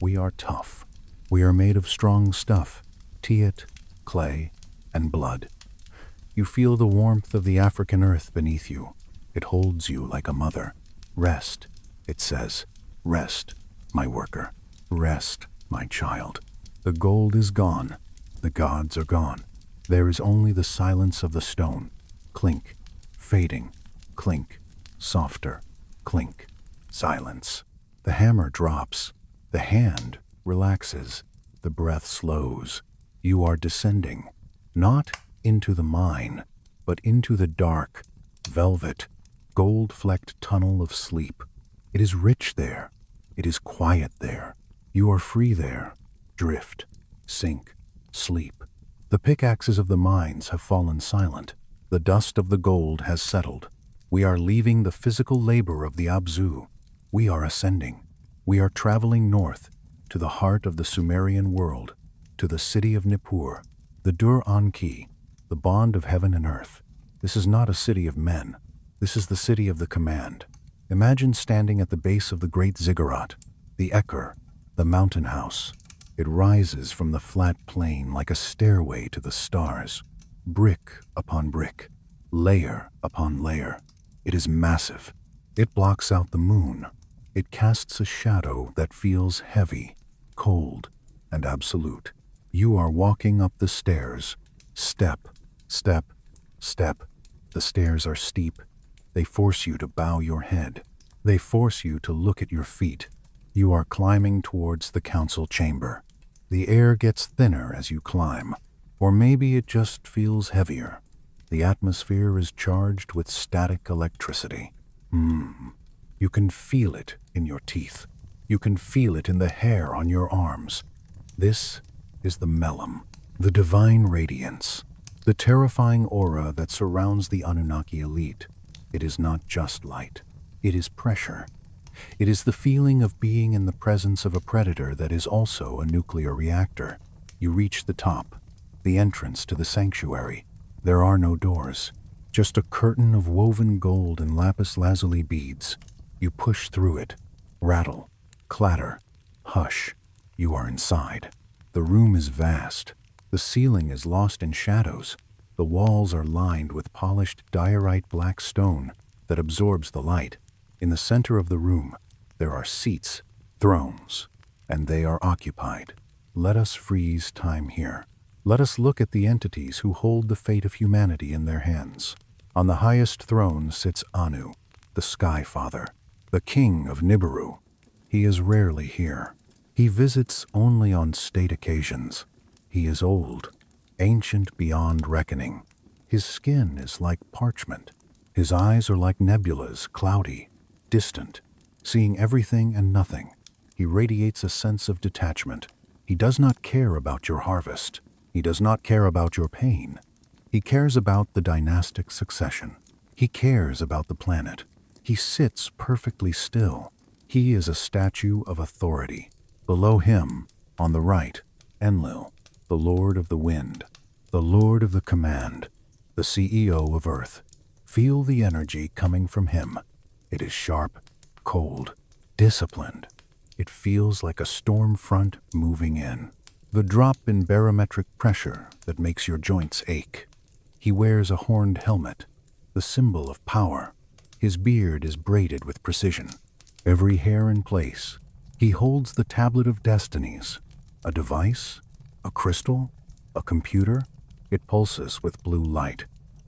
We are tough. We are made of strong stuff, teat, clay, and blood. You feel the warmth of the African earth beneath you. It holds you like a mother. Rest, it says. Rest, my worker. Rest, my child. The gold is gone. The gods are gone. There is only the silence of the stone. Clink, fading, clink, softer, clink, silence. The hammer drops. The hand relaxes. The breath slows. You are descending, not into the mine, but into the dark, velvet, gold-flecked tunnel of sleep. It is rich there. It is quiet there. You are free there. Drift, sink, sleep. The pickaxes of the mines have fallen silent. The dust of the gold has settled. We are leaving the physical labor of the Abzu. We are ascending. We are traveling north to the heart of the Sumerian world, to the city of Nippur, the Dur-Anki, the bond of heaven and earth. This is not a city of men. This is the city of the command. Imagine standing at the base of the great ziggurat, the Eker, the mountain house. It rises from the flat plain like a stairway to the stars, brick upon brick, layer upon layer. It is massive. It blocks out the moon. It casts a shadow that feels heavy, cold, and absolute. You are walking up the stairs, step, step, step. The stairs are steep. They force you to bow your head. They force you to look at your feet. You are climbing towards the council chamber. The air gets thinner as you climb, or maybe it just feels heavier. The atmosphere is charged with static electricity. You can feel it in your teeth. You can feel it in the hair on your arms. This is the melem, the divine radiance, the terrifying aura that surrounds the Anunnaki elite. It is not just light. It is pressure. It is the feeling of being in the presence of a predator that is also a nuclear reactor. You reach the top, the entrance to the sanctuary. There are no doors, just a curtain of woven gold and lapis lazuli beads. You push through it. Rattle, clatter, hush. You are inside. The room is vast. The ceiling is lost in shadows. The walls are lined with polished diorite black stone that absorbs the light. In the center of the room, there are seats, thrones, and they are occupied. Let us freeze time here. Let us look at the entities who hold the fate of humanity in their hands. On the highest throne sits Anu, the Sky Father, the king of Nibiru. He is rarely here. He visits only on state occasions. He is old, ancient beyond reckoning. His skin is like parchment. His eyes are like nebulas, cloudy, distant, seeing everything and nothing. He radiates a sense of detachment. He does not care about your harvest. He does not care about your pain. He cares about the dynastic succession. He cares about the planet. He sits perfectly still. He is a statue of authority. Below him, on the right, Enlil, the Lord of the Wind, the Lord of the Command, the CEO of Earth. Feel the energy coming from him. It is sharp, cold, disciplined. It feels like a storm front moving in. The drop in barometric pressure that makes your joints ache. He wears a horned helmet, the symbol of power. His beard is braided with precision, every hair in place. He holds the tablet of destinies, a device, a crystal, a computer. It pulses with blue light.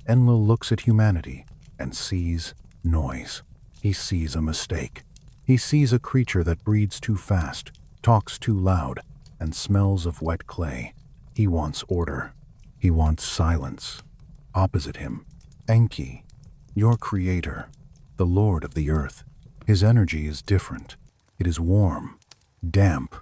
Enlil looks at humanity and sees noise. He sees a mistake. He sees a creature that breathes too fast, talks too loud, and smells of wet clay. He wants order. He wants silence. Opposite him, Enki, your creator, the Lord of the earth. His energy is different. It is warm, damp,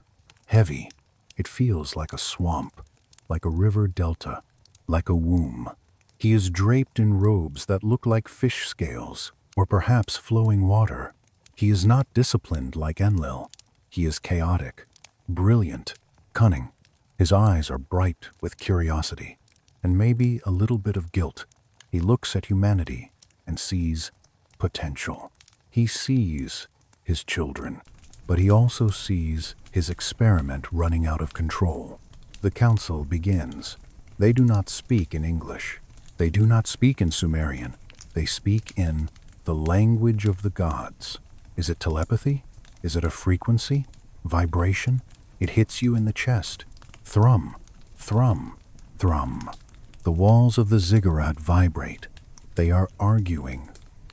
heavy. It feels like a swamp, like a river delta, like a womb. He is draped in robes that look like fish scales, or perhaps flowing water. He is not disciplined like Enlil. He is chaotic, brilliant, cunning. His eyes are bright with curiosity, and maybe a little bit of guilt. He looks at humanity and sees potential. He sees his children, but he also sees his experiment running out of control. The council begins. They do not speak in English. They do not speak in Sumerian. They speak in the language of the gods. Is it telepathy? Is it a frequency? Vibration? It hits you in the chest. Thrum, thrum, thrum. The walls of the ziggurat vibrate. They are arguing.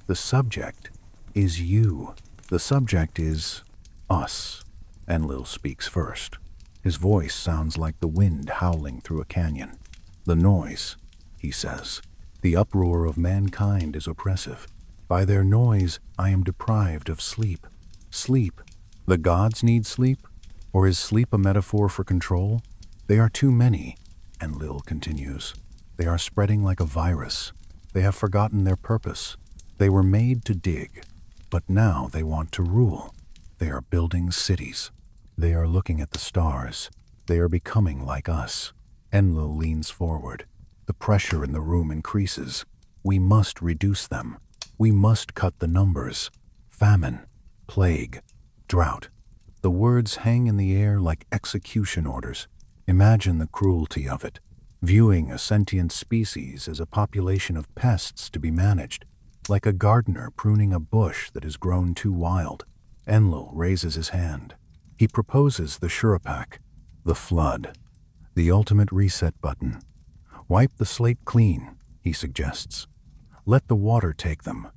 The subject is you. The subject is us. Enlil speaks first. His voice sounds like the wind howling through a canyon. The noise, he says. The uproar of mankind is oppressive. By their noise, I am deprived of sleep. Sleep. The gods need sleep? Or is sleep a metaphor for control? They are too many, Enlil continues. They are spreading like a virus. They have forgotten their purpose. They were made to dig, but now they want to rule. They are building cities. They are looking at the stars. They are becoming like us. Enlil leans forward. The pressure in the room increases. We must reduce them. We must cut the numbers. Famine, plague, drought. The words hang in the air like execution orders. Imagine the cruelty of it. Viewing a sentient species as a population of pests to be managed, like a gardener pruning a bush that has grown too wild. Enlil raises his hand. He proposes the Shurapak, the flood, the ultimate reset button. Wipe the slate clean, he suggests. Let the water take them.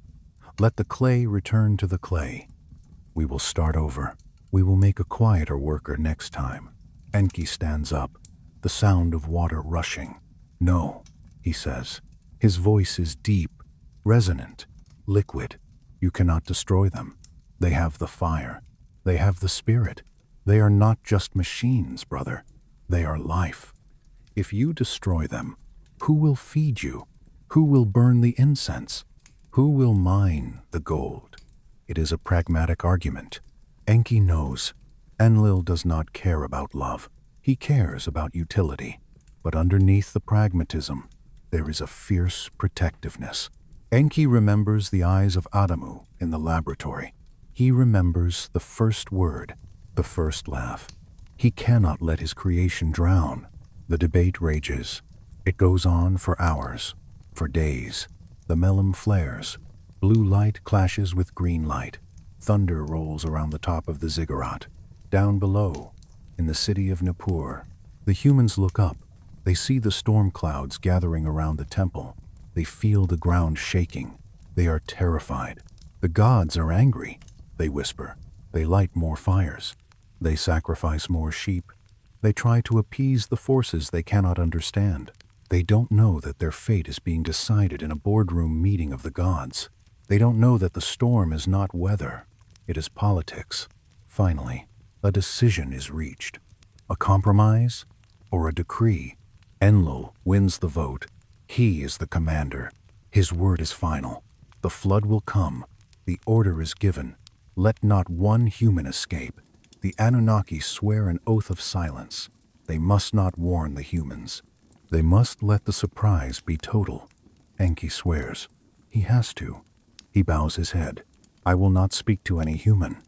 Let the clay return to the clay. We will start over. We will make a quieter worker next time. Enki stands up, the sound of water rushing. No, he says. His voice is deep, resonant, liquid. You cannot destroy them. They have the fire. They have the spirit. They are not just machines, brother. They are life. If you destroy them, who will feed you? Who will burn the incense? Who will mine the gold? It is a pragmatic argument. Enki knows. Enlil does not care about love. He cares about utility. But underneath the pragmatism, there is a fierce protectiveness. Enki remembers the eyes of Adamu in the laboratory. He remembers the first word, the first laugh. He cannot let his creation drown. The debate rages. It goes on for hours, for days. The melem flares. Blue light clashes with green light. Thunder rolls around the top of the ziggurat. Down below, in the city of Nippur, the humans look up. They see the storm clouds gathering around the temple. They feel the ground shaking. They are terrified. The gods are angry, they whisper. They light more fires. They sacrifice more sheep. They try to appease the forces they cannot understand. They don't know that their fate is being decided in a boardroom meeting of the gods. They don't know that the storm is not weather. It is politics. Finally, a decision is reached. A compromise or a decree. Enlil wins the vote. He is the commander. His word is final. The flood will come. The order is given. Let not one human escape. The Anunnaki swear an oath of silence. They must not warn the humans. They must let the surprise be total. Enki swears. He has to. He bows his head. I will not speak to any human,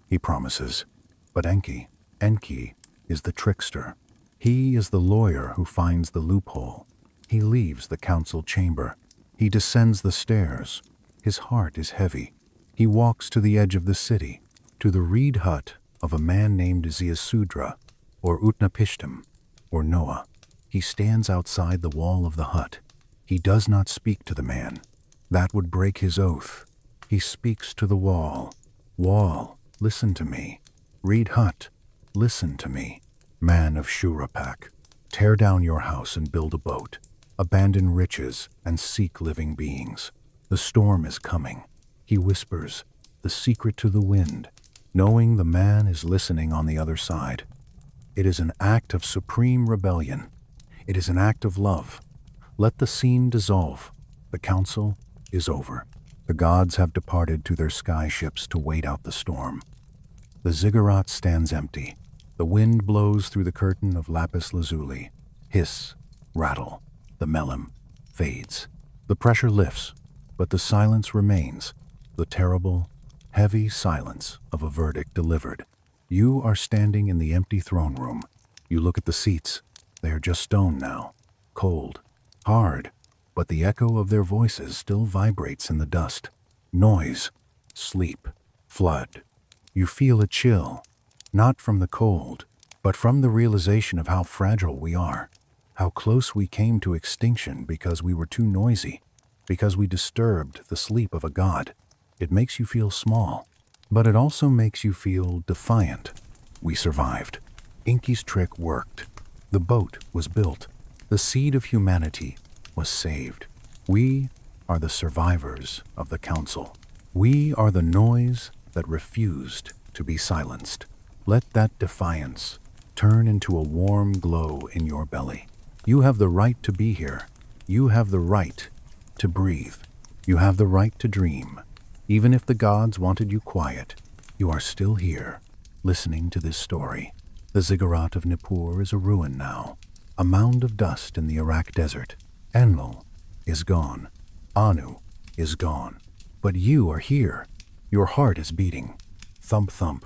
he promises. But Enki is the trickster. He is the lawyer who finds the loophole. He leaves the council chamber. He descends the stairs. His heart is heavy. He walks to the edge of the city, to the reed hut of a man named Ziusudra, or Utnapishtim, or Noah. He stands outside the wall of the hut. He does not speak to the man. That would break his oath. He speaks to the wall. Wall, listen to me. Reed hut, listen to me. Man of Shurapak, tear down your house and build a boat. Abandon riches and seek living beings. The storm is coming. He whispers, the secret to the wind, knowing the man is listening on the other side. It is an act of supreme rebellion. It is an act of love. Let the scene dissolve. The council is over. The gods have departed to their sky ships to wait out the storm. The ziggurat stands empty. The wind blows through the curtain of lapis lazuli. Hiss, rattle. The melem fades. The pressure lifts, but the silence remains, the terrible, heavy silence of a verdict delivered. You are standing in the empty throne room. You look at the seats. They are just stone now, cold, hard, but the echo of their voices still vibrates in the dust. Noise, sleep, flood. You feel a chill, not from the cold, but from the realization of how fragile we are, how close we came to extinction because we were too noisy, because we disturbed the sleep of a god. It makes you feel small, but it also makes you feel defiant. We survived. Inky's trick worked. The boat was built. The seed of humanity was saved. We are the survivors of the council. We are the noise that refused to be silenced. Let that defiance turn into a warm glow in your belly. You have the right to be here. You have the right to breathe. You have the right to dream. Even if the gods wanted you quiet, you are still here, listening to this story. The ziggurat of Nippur is a ruin now, a mound of dust in the Iraq desert. Enlil is gone. Anu is gone. But you are here. Your heart is beating. Thump, thump,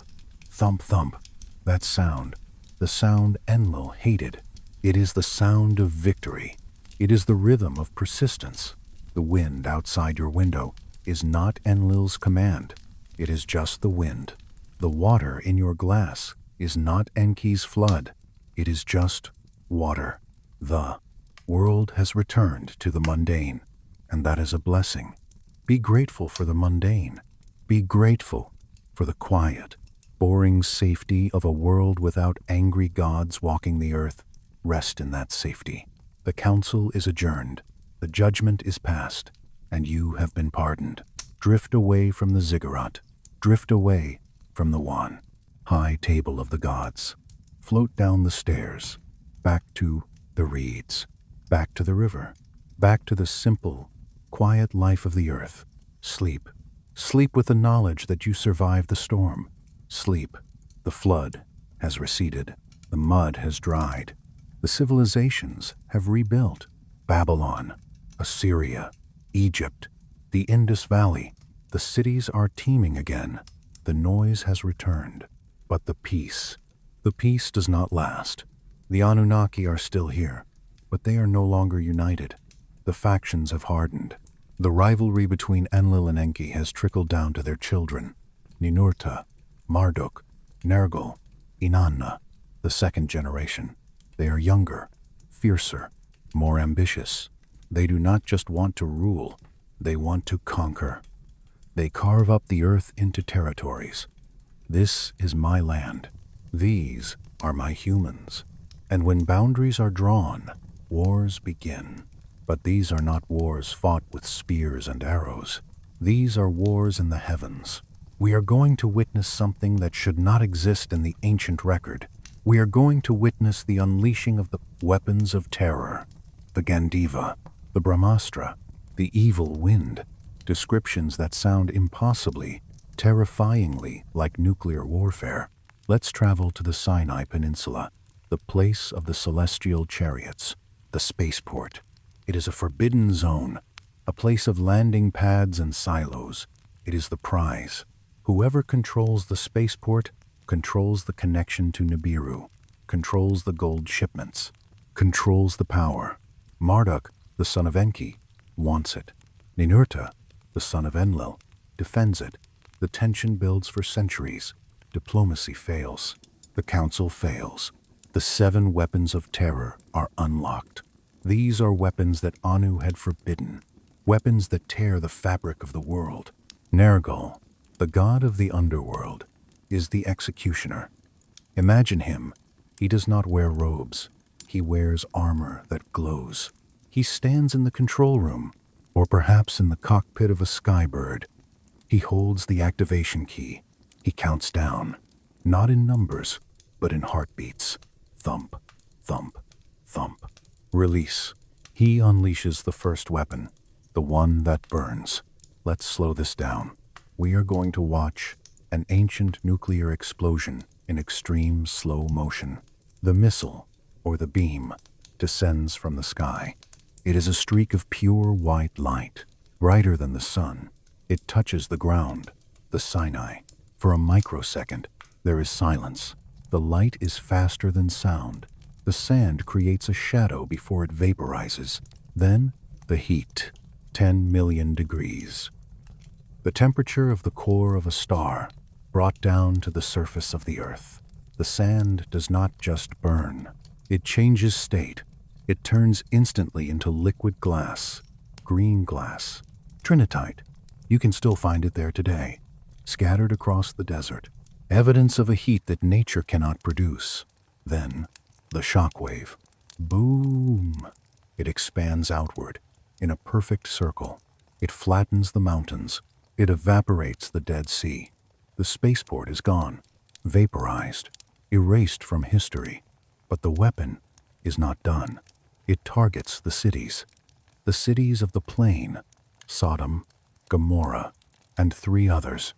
thump, thump. That sound, the sound Enlil hated. It is the sound of victory. It is the rhythm of persistence. The wind outside your window is not Enlil's command. It is just the wind. The water in your glass is not Enki's flood. It is just water. The world has returned to the mundane, and that is a blessing. Be grateful for the mundane. Be grateful for the quiet, boring safety of a world without angry gods walking the earth. Rest in that safety. The council is adjourned. The judgment is passed, and you have been pardoned. Drift away from the ziggurat. Drift away from the one high table of the gods. Float down the stairs, back to the reeds, back to the river, back to the simple, quiet life of the earth. Sleep. Sleep with the knowledge that you survived the storm. Sleep. The flood has receded. The mud has dried. The civilizations have rebuilt. Babylon, Assyria, Egypt, the Indus Valley. The cities are teeming again. The noise has returned. But the peace does not last. The Anunnaki are still here, but they are no longer united. The factions have hardened. The rivalry between Enlil and Enki has trickled down to their children, Ninurta, Marduk, Nergal, Inanna, the second generation. They are younger, fiercer, more ambitious. They do not just want to rule, they want to conquer. They carve up the earth into territories. This is my land. These are my humans. And when boundaries are drawn, wars begin. But these are not wars fought with spears and arrows. These are wars in the heavens. We are going to witness something that should not exist in the ancient record. We are going to witness the unleashing of the weapons of terror, the Gandiva, the Brahmastra, the evil wind, descriptions that sound impossibly, terrifyingly like nuclear warfare. Let's travel to the Sinai Peninsula, the place of the celestial chariots, the spaceport. It is a forbidden zone, a place of landing pads and silos. It is the prize. Whoever controls the spaceport controls the connection to Nibiru, controls the gold shipments, controls the power. Marduk, the son of Enki, wants it. Ninurta, the son of Enlil, defends it. The tension builds for centuries. Diplomacy fails. The council fails. The 7 weapons of terror are unlocked. These are weapons that Anu had forbidden, weapons that tear the fabric of the world. Nergal, the god of the underworld, is the executioner. Imagine him. He does not wear robes. He wears armor that glows. He stands in the control room, or perhaps in the cockpit of a skybird. He holds the activation key. He counts down, not in numbers, but in heartbeats. Thump, thump, thump. Release. He unleashes the first weapon, the one that burns. Let's slow this down. We are going to watch an ancient nuclear explosion in extreme slow motion. The missile, or the beam, descends from the sky. It is a streak of pure white light, brighter than the sun. It touches the ground, the Sinai. For a microsecond, there is silence. The light is faster than sound. The sand creates a shadow before it vaporizes. Then, the heat, 10 million degrees. The temperature of the core of a star, brought down to the surface of the earth. The sand does not just burn. It changes state. It turns instantly into liquid glass, green glass, trinitite. You can still find it there today, scattered across the desert. Evidence of a heat that nature cannot produce. Then, the shock wave. Boom! It expands outward, in a perfect circle. It flattens the mountains. It evaporates the Dead Sea. The spaceport is gone, vaporized, erased from history. But the weapon is not done. It targets the cities of the plain, Sodom, Gomorrah, and 3 others.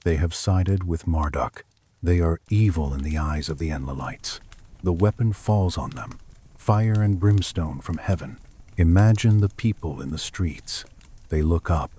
They have sided with Marduk. They are evil in the eyes of the Enlilites. The weapon falls on them, fire and brimstone from heaven. Imagine the people in the streets. They look up.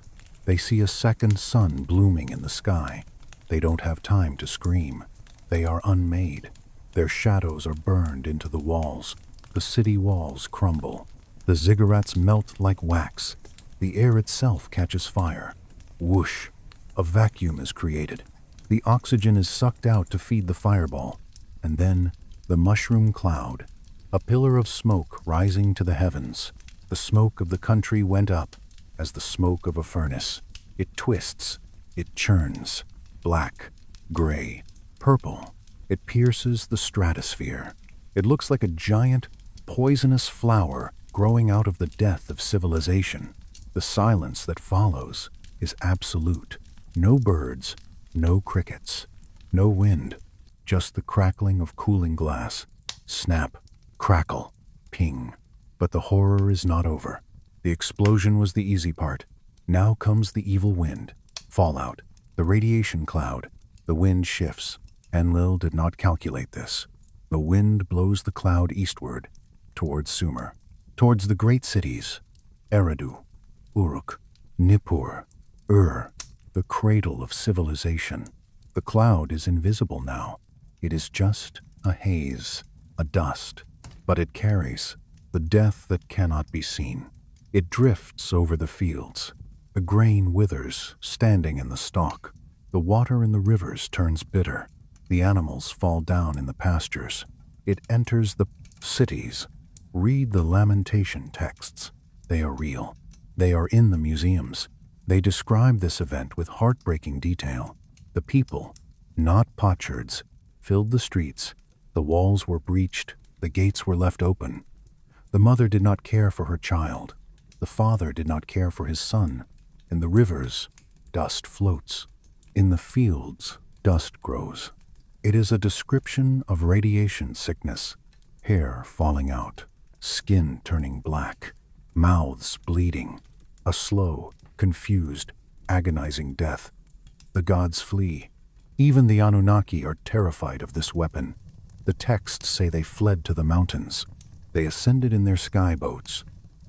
They see a second sun blooming in the sky. They don't have time to scream. They are unmade. Their shadows are burned into the walls. The city walls crumble. The ziggurats melt like wax. The air itself catches fire. Whoosh! A vacuum is created. The oxygen is sucked out to feed the fireball. And then, the mushroom cloud. A pillar of smoke rising to the heavens. The smoke of the country went up as the smoke of a furnace. It twists. It churns. Black, gray, purple. It pierces the stratosphere. It looks like a giant, poisonous flower growing out of the death of civilization. The silence that follows is absolute. No birds, no crickets, no wind, just the crackling of cooling glass. Snap, crackle, ping. But the horror is not over. The explosion was the easy part. Now comes the evil wind, fallout, the radiation cloud. The wind shifts. Enlil did not calculate this. The wind blows the cloud eastward, towards Sumer, towards the great cities, Eridu, Uruk, Nippur, the cradle of civilization. The cloud is invisible now. It is just a haze, a dust, but it carries the death that cannot be seen. It drifts over the fields. The grain withers, standing in the stalk. The water in the rivers turns bitter. The animals fall down in the pastures. It enters the cities. Read the lamentation texts. They are real. They are in the museums. They describe this event with heartbreaking detail. The people, not potsherds, filled the streets. The walls were breached. The gates were left open. The mother did not care for her child. The father did not care for his son. In the rivers, dust floats. In the fields, dust grows. It is a description of radiation sickness, hair falling out, skin turning black, mouths bleeding, a slow, confused, agonizing death. The gods flee. Even the Anunnaki are terrified of this weapon. The texts say they fled to the mountains. They ascended in their skyboats.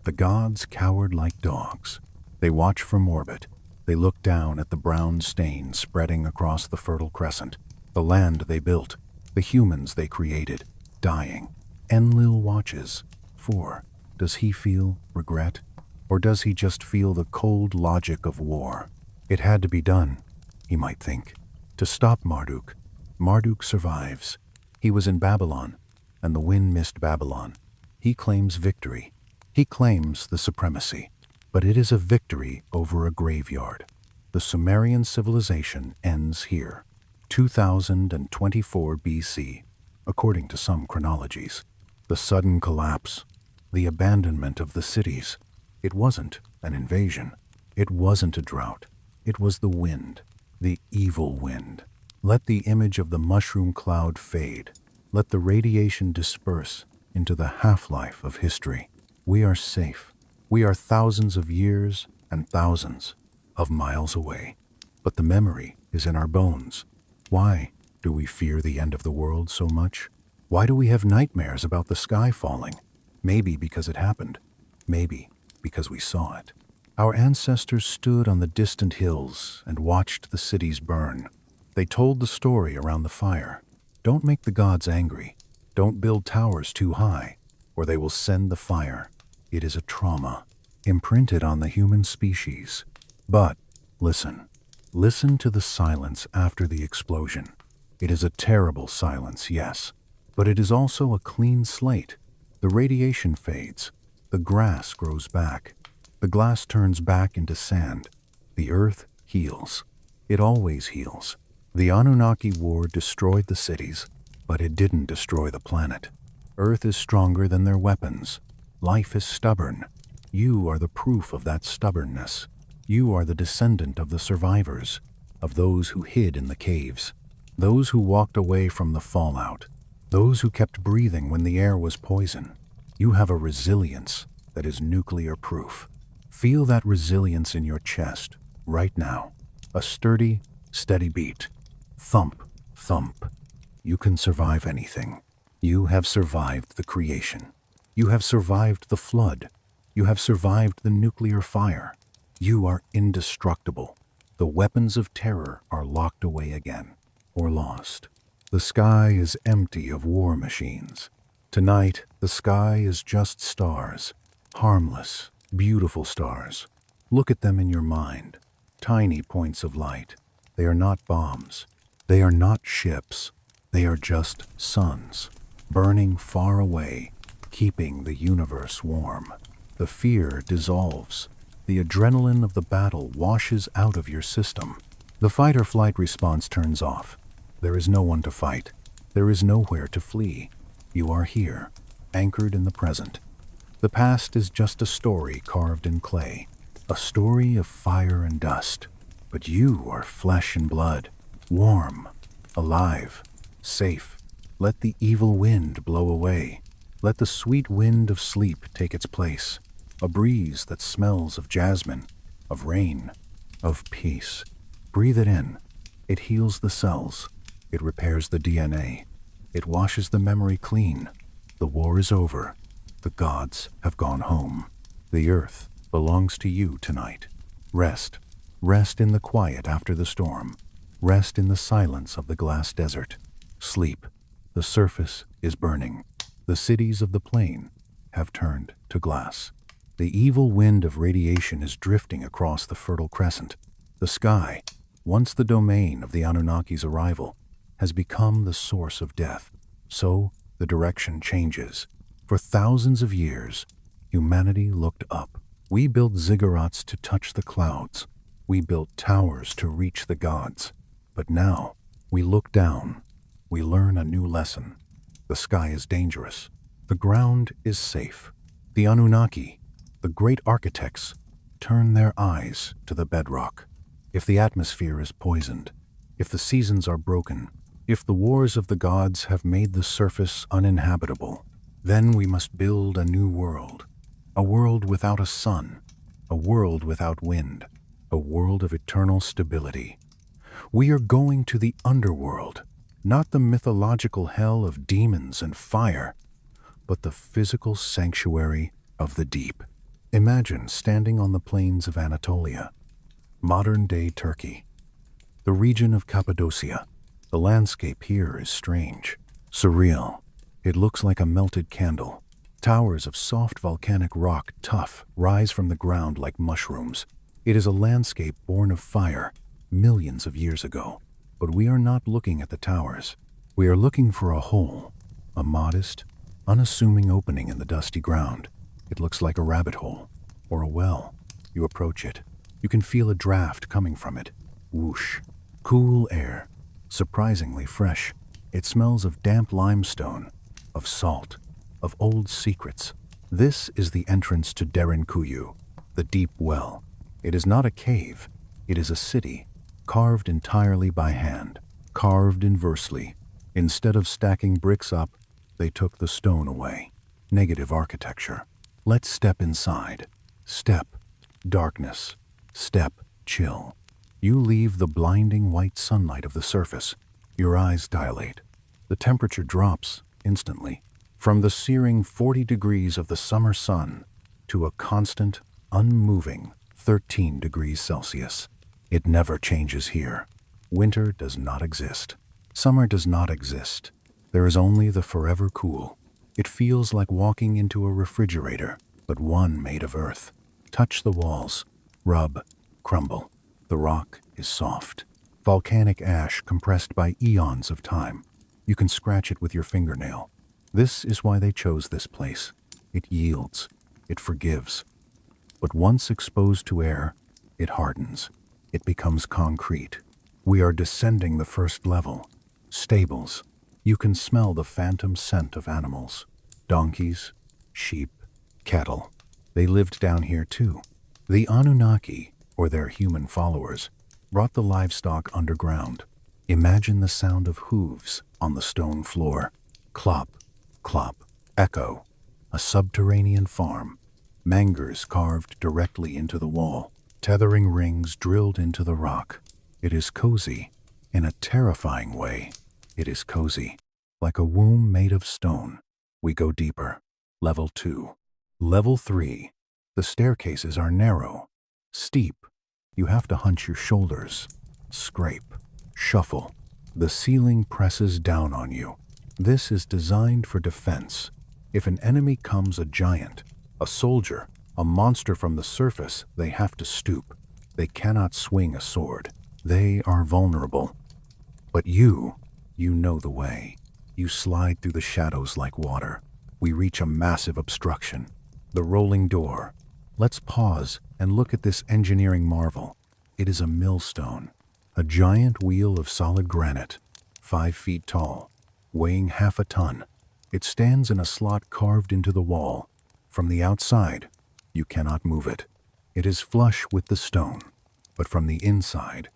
The gods cowered like dogs. They watch from orbit. They look down at the brown stain spreading across the Fertile Crescent, the land they built, the humans they created, dying. Enlil watches. For, does he feel regret? Or does he just feel the cold logic of war? It had to be done, he might think, to stop Marduk. Marduk survives. He was in Babylon, and the wind missed Babylon. He claims victory. He claims the supremacy. But it is a victory over a graveyard. The Sumerian civilization ends here, 2024 BC, according to some chronologies. The sudden collapse, the abandonment of the cities. It wasn't an invasion. It wasn't a drought. It was the wind, the evil wind. Let the image of the mushroom cloud fade. Let the radiation disperse into the half-life of history. We are safe. We are thousands of years and thousands of miles away. But the memory is in our bones. Why do we fear the end of the world so much? Why do we have nightmares about the sky falling? Maybe because it happened. Maybe because we saw it. Our ancestors stood on the distant hills and watched the cities burn. They told the story around the fire. Don't make the gods angry. Don't build towers too high, or they will send the fire. It is a trauma, imprinted on the human species. But listen. Listen to the silence after the explosion. It is a terrible silence, yes, but it is also a clean slate. The radiation fades. The grass grows back. The glass turns back into sand. The earth heals. It always heals. The Anunnaki war destroyed the cities, but it didn't destroy the planet. Earth is stronger than their weapons. Life is stubborn. You are the proof of that stubbornness. You are the descendant of the survivors, of those who hid in the caves, those who walked away from the fallout, those who kept breathing when the air was poison. You have a resilience that is nuclear-proof. Feel that resilience in your chest, right now. A sturdy, steady beat. Thump, thump. You can survive anything. You have survived the creation. You have survived the flood. You have survived the nuclear fire. You are indestructible. The weapons of terror are locked away again, or lost. The sky is empty of war machines. Tonight, the sky is just stars. Harmless, beautiful stars. Look at them in your mind. Tiny points of light. They are not bombs. They are not ships. They are just suns, burning far away, keeping the universe warm. The fear dissolves. The adrenaline of the battle washes out of your system. The fight-or-flight response turns off. There is no one to fight. There is nowhere to flee. You are here, anchored in the present. The past is just a story carved in clay, a story of fire and dust. But you are flesh and blood, warm, alive, safe. Let the evil wind blow away. Let the sweet wind of sleep take its place. A breeze that smells of jasmine, of rain, of peace. Breathe it in. It heals the cells. It repairs the DNA. It washes the memory clean. The war is over. The gods have gone home. The earth belongs to you tonight. Rest. Rest in the quiet after the storm. Rest in the silence of the glass desert. Sleep. The surface is burning. The cities of the plain have turned to glass. The evil wind of radiation is drifting across the Fertile Crescent. The sky, once the domain of the Anunnaki's arrival, has become the source of death. So the direction changes. For thousands of years, humanity looked up. We built ziggurats to touch the clouds. We built towers to reach the gods. But now, we look down. We learn a new lesson. The sky is dangerous. The ground is safe. The Anunnaki, the great architects, turn their eyes to the bedrock. If the atmosphere is poisoned, if the seasons are broken, if the wars of the gods have made the surface uninhabitable, then we must build a new world. A world without a sun, a world without wind, a world of eternal stability. We are going to the underworld, not the mythological hell of demons and fire, but the physical sanctuary of the deep. Imagine standing on the plains of Anatolia, modern-day Turkey, the region of Cappadocia. The landscape here is strange, surreal. It looks like a melted candle. Towers of soft volcanic rock, tough, rise from the ground like mushrooms. It is a landscape born of fire, millions of years ago. But we are not looking at the towers. We are looking for a hole, a modest, unassuming opening in the dusty ground. It looks like a rabbit hole, or a well. You approach it. You can feel a draft coming from it. Whoosh. Cool air. Surprisingly fresh. It smells of damp limestone, of salt, of old secrets. This is the entrance to Derinkuyu, the deep well. It is not a cave. It is a city, carved entirely by hand, carved inversely. Instead of stacking bricks up, they took the stone away. Negative architecture. Let's step inside. Step. Darkness. Step. Chill. You leave the blinding white sunlight of the surface. Your eyes dilate. The temperature drops instantly. From the searing 40 degrees of the summer sun, to a constant, unmoving 13 degrees Celsius. It never changes here. Winter does not exist. Summer does not exist. There is only the forever cool. It feels like walking into a refrigerator, but one made of earth. Touch the walls. Rub. Crumble. The rock is soft. Volcanic ash compressed by eons of time. You can scratch it with your fingernail. This is why they chose this place. It yields. It forgives. But once exposed to air, it hardens. It becomes concrete. We are descending the first level. Stables. You can smell the phantom scent of animals. Donkeys, sheep, cattle. They lived down here too. The Anunnaki, or their human followers, brought the livestock underground. Imagine the sound of hooves on the stone floor. Clop, clop, echo. A subterranean farm. Mangers carved directly into the wall. Tethering rings drilled into the rock. It is cozy. In a terrifying way, it is cozy. Like a womb made of stone. We go deeper. Level 2. Level 3. The staircases are narrow, steep. You have to hunch your shoulders. Scrape. Shuffle. The ceiling presses down on you. This is designed for defense. If an enemy comes a giant, a soldier, a monster from the surface, they have to stoop. They cannot swing a sword. They are vulnerable. But you know the way. You slide through the shadows like water. We reach a massive obstruction. The rolling door. Let's pause and look at this engineering marvel. It is a millstone. A giant wheel of solid granite, 5 feet tall, weighing half a ton. It stands in a slot carved into the wall. From the outside, you cannot move it. It is flush with the stone. But from the inside,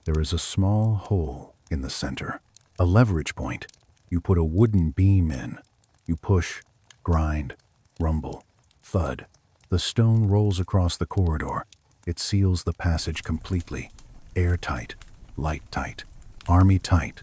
there is a small hole in the center. A leverage point. You put a wooden beam in. You push, grind, rumble, thud. The stone rolls across the corridor. It seals the passage completely. Airtight, light tight, army tight.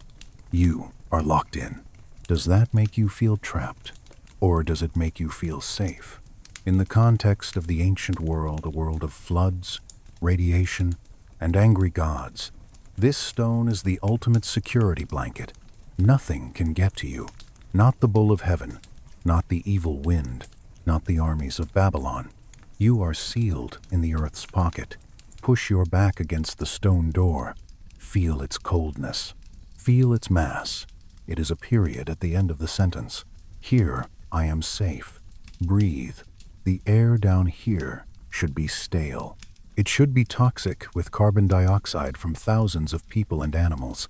You are locked in. Does that make you feel trapped? Or does it make you feel safe? In the context of the ancient world, a world of floods, radiation, and angry gods, this stone is the ultimate security blanket. Nothing can get to you. Not the bull of heaven, not the evil wind, not the armies of Babylon. You are sealed in the earth's pocket. Push your back against the stone door. Feel its coldness. Feel its mass. It is a period at the end of the sentence. Here, I am safe. Breathe. The air down here should be stale. It should be toxic with carbon dioxide from thousands of people and animals.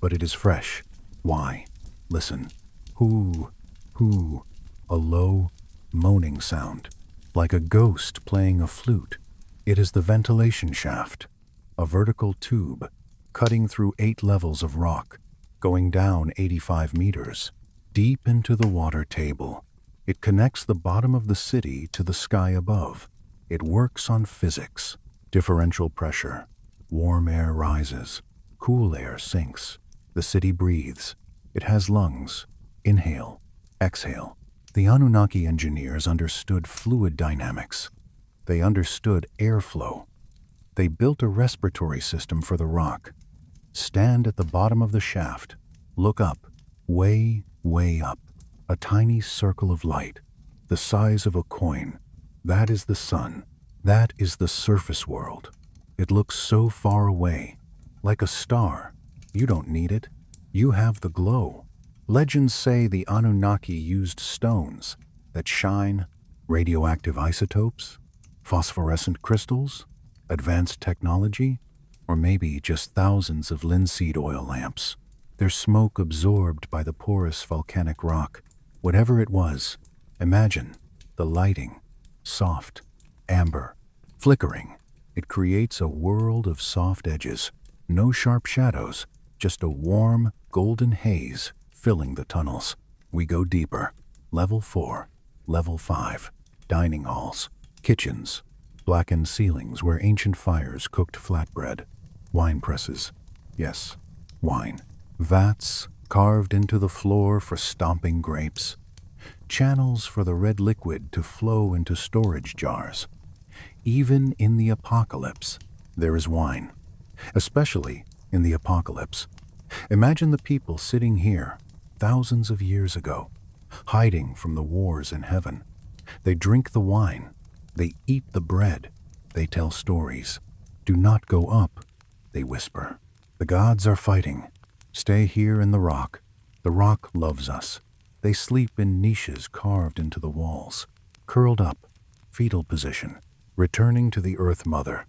But it is fresh. Why? Listen. Hoo, hoo. A low, moaning sound. Like a ghost playing a flute. It is the ventilation shaft. A vertical tube, cutting through 8 levels of rock, going down 85 meters, deep into the water table. It connects the bottom of the city to the sky above. It works on physics. Differential pressure. Warm air rises. Cool air sinks. The city breathes. It has lungs. Inhale. Exhale. The Anunnaki engineers understood fluid dynamics. They understood airflow. They built a respiratory system for the rock. Stand at the bottom of the shaft. Look up. Way, way up. A tiny circle of light, the size of a coin. That is the sun. That is the surface world. It looks so far away, like a star. You don't need it. You have the glow. Legends say the Anunnaki used stones that shine, radioactive isotopes, phosphorescent crystals, advanced technology, or maybe just thousands of linseed oil lamps. Their smoke absorbed by the porous volcanic rock. Whatever it was, imagine the lighting, soft, amber, flickering. It creates a world of soft edges, no sharp shadows, just a warm, golden haze filling the tunnels. We go deeper. Level 4, Level 5, dining halls, kitchens, blackened ceilings where ancient fires cooked flatbread, wine presses. Yes, wine. Vats carved into the floor for stomping grapes. channels for the red liquid to flow into storage jars. Even in the apocalypse, there is wine. Especially in the apocalypse. Imagine the people sitting here thousands of years ago, hiding from the wars in heaven. They drink the wine. They eat the bread. They tell stories. Do not go up, they whisper. The gods are fighting. Stay here in the rock. The rock loves us. They sleep in niches carved into the walls, curled up, fetal position, returning to the Earth Mother.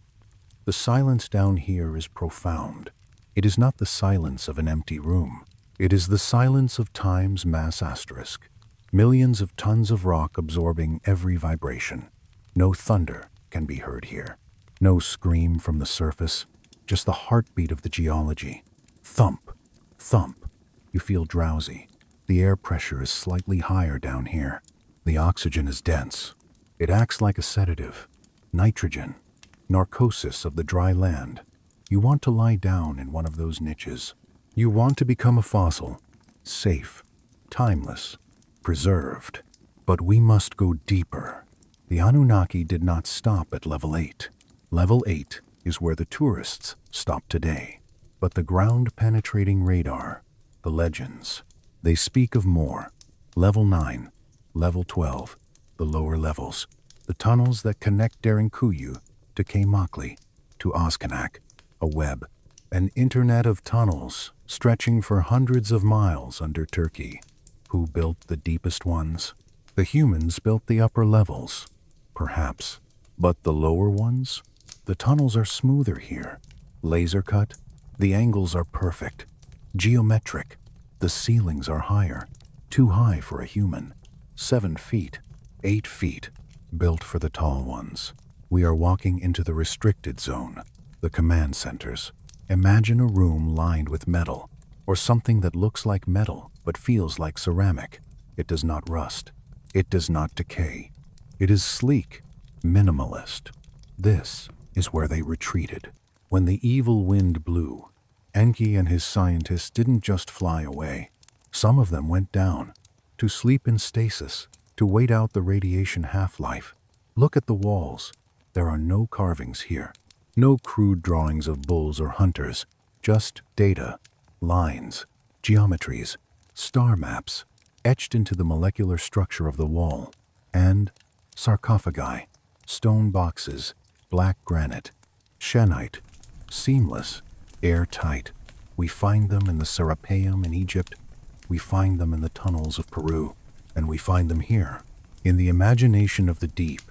The silence down here is profound. It is not the silence of an empty room. It is the silence of time's mass asterisk. Millions of tons of rock absorbing every vibration. No thunder can be heard here. No scream from the surface, just the heartbeat of the geology. Thump, thump. You feel drowsy. The air pressure is slightly higher down here. The oxygen is dense. It acts like a sedative. Nitrogen, narcosis of the dry land. You want to lie down in one of those niches. You want to become a fossil, safe, timeless, preserved. But we must go deeper. The Anunnaki did not stop at level 8. Level 8 is where the tourists stop today. But the ground-penetrating radar, the legends, they speak of more. Level 9, Level 12, the lower levels, the tunnels that connect Derinkuyu to Kaimakli, to Oskanak, a web, an internet of tunnels stretching for hundreds of miles under Turkey. Who built the deepest ones? The humans built the upper levels, perhaps. But the lower ones? The tunnels are smoother here. Laser cut, the angles are perfect. Geometric, the ceilings are higher. Too high for a human. 7 feet, 8 feet, built for the tall ones. We are walking into the restricted zone, the command centers. Imagine a room lined with metal, or something that looks like metal but feels like ceramic. It does not rust. It does not decay. It is sleek, minimalist. This is where they retreated. When the evil wind blew, Enki and his scientists didn't just fly away. Some of them went down, to sleep in stasis, to wait out the radiation half-life. Look at the walls. There are no carvings here. No crude drawings of bulls or hunters. Just data, lines, geometries, star maps, etched into the molecular structure of the wall. And sarcophagi, stone boxes, black granite, shenite, seamless, airtight. We find them in the Serapeum in Egypt. We find them in the tunnels of Peru. And we find them here, in the imagination of the deep.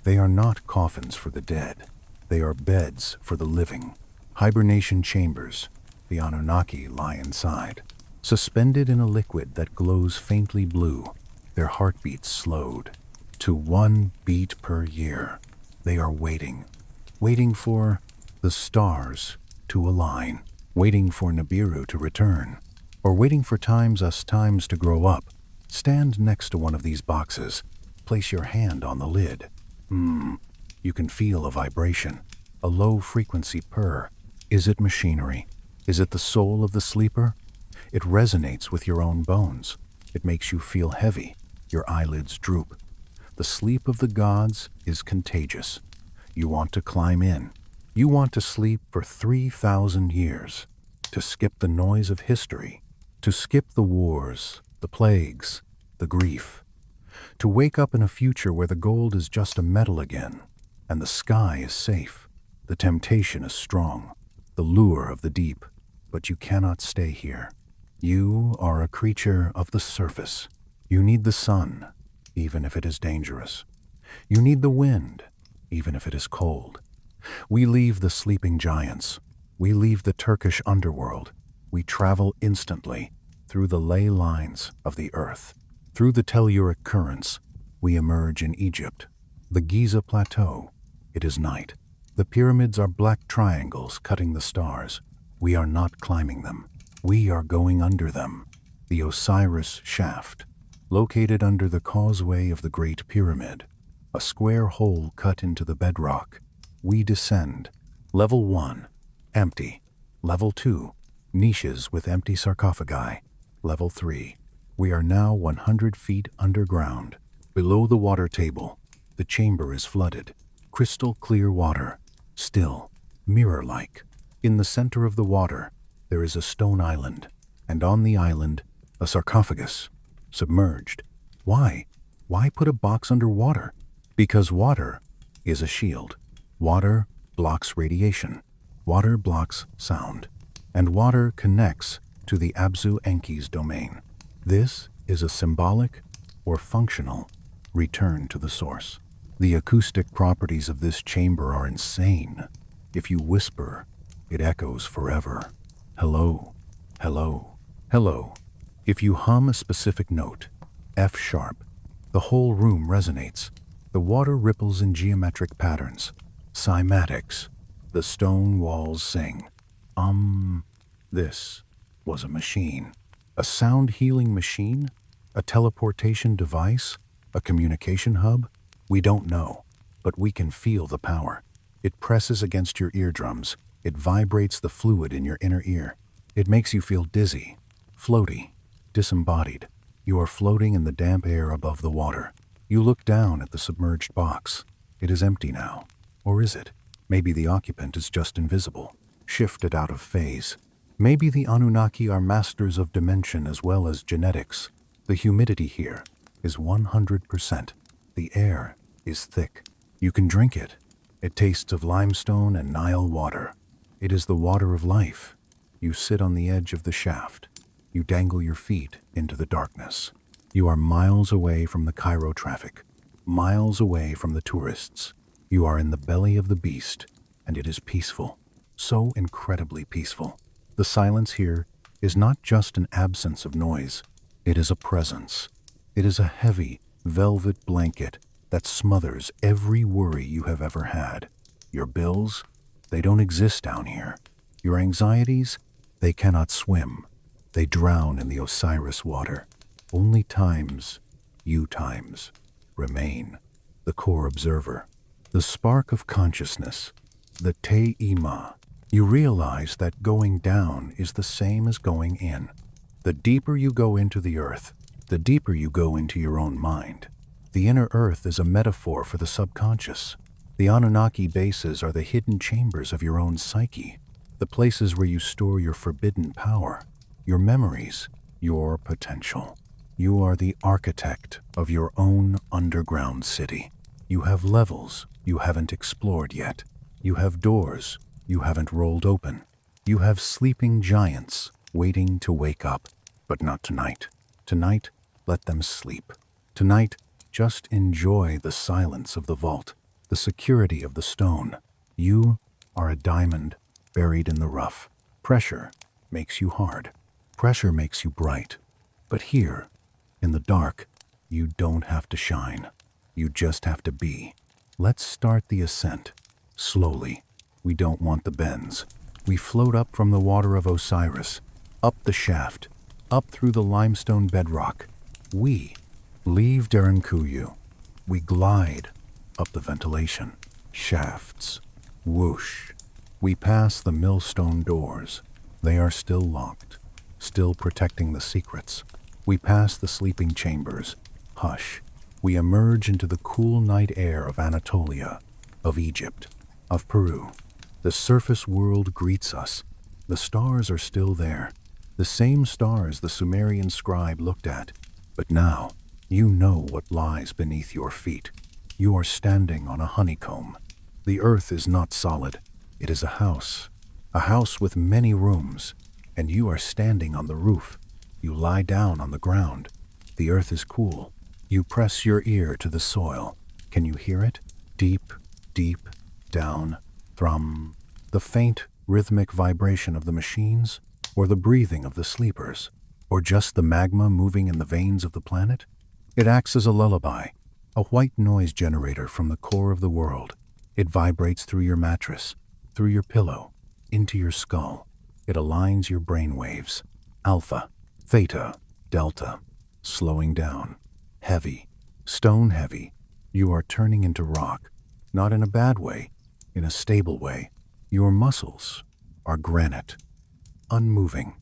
They are not coffins for the dead. They are beds for the living. Hibernation chambers. The Anunnaki lie inside, suspended in a liquid that glows faintly blue, their heartbeats slowed to 1 beat per year. They are waiting for the stars to align, waiting for Nibiru to return, or waiting for us times to grow up. Stand next to one of these boxes. Place your hand on the lid. You can feel a vibration, a low-frequency purr. Is it machinery? Is it the soul of the sleeper? It resonates with your own bones. It makes you feel heavy. Your eyelids droop. The sleep of the gods is contagious. You want to climb in. You want to sleep for 3,000 years, to skip the noise of history, to skip the wars, the plagues, the grief, to wake up in a future where the gold is just a metal again, and the sky is safe. The temptation is strong, the lure of the deep, but you cannot stay here. You are a creature of the surface. You need the sun, even if it is dangerous. You need the wind, even if it is cold. We leave the sleeping giants. We leave the Turkish underworld. We travel instantly through the ley lines of the earth. Through the telluric currents, we emerge in Egypt. The Giza Plateau. It is night. The pyramids are black triangles cutting the stars. We are not climbing them. We are going under them. The Osiris Shaft, located under the causeway of the Great Pyramid. A square hole cut into the bedrock. We descend. Level 1, empty. Level 2, niches with empty sarcophagi. Level 3, We are now 100 feet underground. Below the water table, the chamber is flooded. Crystal clear water, still, mirror-like. In the center of the water, there is a stone island, and on the island, a sarcophagus, submerged. Why? Why put a box underwater? Because water is a shield. Water blocks radiation. Water blocks sound. And water connects to the Abzu Enki's domain. This is a symbolic or functional return to the source. The acoustic properties of this chamber are insane. If you whisper, it echoes forever. Hello, hello, hello. If you hum a specific note, F sharp, the whole room resonates. The water ripples in geometric patterns. Cymatics. The stone walls sing. This was a machine. A sound healing machine? A teleportation device? A communication hub? We don't know, but we can feel the power. It presses against your eardrums. It vibrates the fluid in your inner ear. It makes you feel dizzy, floaty, disembodied. You are floating in the damp air above the water. You look down at the submerged box. It is empty now. Or is it? Maybe the occupant is just invisible, shifted out of phase. Maybe the Anunnaki are masters of dimension as well as genetics. The humidity here is 100%. The air is thick. You can drink it. It tastes of limestone and Nile water. It is the water of life. You sit on the edge of the shaft. You dangle your feet into the darkness. You are miles away from the Cairo traffic, miles away from the tourists. You are in the belly of the beast, and it is peaceful, so incredibly peaceful. The silence here is not just an absence of noise. It is a presence. It is a heavy, velvet blanket that smothers every worry you have ever had. Your bills, they don't exist down here. Your anxieties, they cannot swim. They drown in the Osiris water. Only you times, remain. The core observer, the spark of consciousness, the Te'ima. You realize that going down is the same as going in. The deeper you go into the earth, the deeper you go into your own mind. The inner earth is a metaphor for the subconscious. The Anunnaki bases are the hidden chambers of your own psyche, the places where you store your forbidden power, your memories, your potential. You are the architect of your own underground city. You have levels you haven't explored yet. You have doors you haven't rolled open. You have sleeping giants waiting to wake up. But not tonight. Tonight, let them sleep. Tonight, just enjoy the silence of the vault, the security of the stone. You are a diamond buried in the rough. Pressure makes you hard. Pressure makes you bright. But here, in the dark, you don't have to shine. You just have to be. Let's start the ascent. Slowly. We don't want the bends. We float up from the water of Osiris, up the shaft, up through the limestone bedrock. We leave Derinkuyu. We glide up the ventilation shafts. Whoosh. We pass the millstone doors. They are still locked, still protecting the secrets. We pass the sleeping chambers. Hush. We emerge into the cool night air of Anatolia, of Egypt, of Peru. The surface world greets us. The stars are still there. The same stars the Sumerian scribe looked at. But now, you know what lies beneath your feet. You are standing on a honeycomb. The earth is not solid. It is a house with many rooms, and you are standing on the roof. You lie down on the ground. The earth is cool. You press your ear to the soil. Can you hear it? Deep, deep, down, thrum. The faint, rhythmic vibration of the machines, or the breathing of the sleepers, or just the magma moving in the veins of the planet? It acts as a lullaby, a white noise generator from the core of the world. It vibrates through your mattress, through your pillow, into your skull. It aligns your brain waves. Alpha, theta, delta, slowing down. Heavy, stone heavy. You are turning into rock, not in a bad way, in a stable way. Your muscles are granite, unmoving.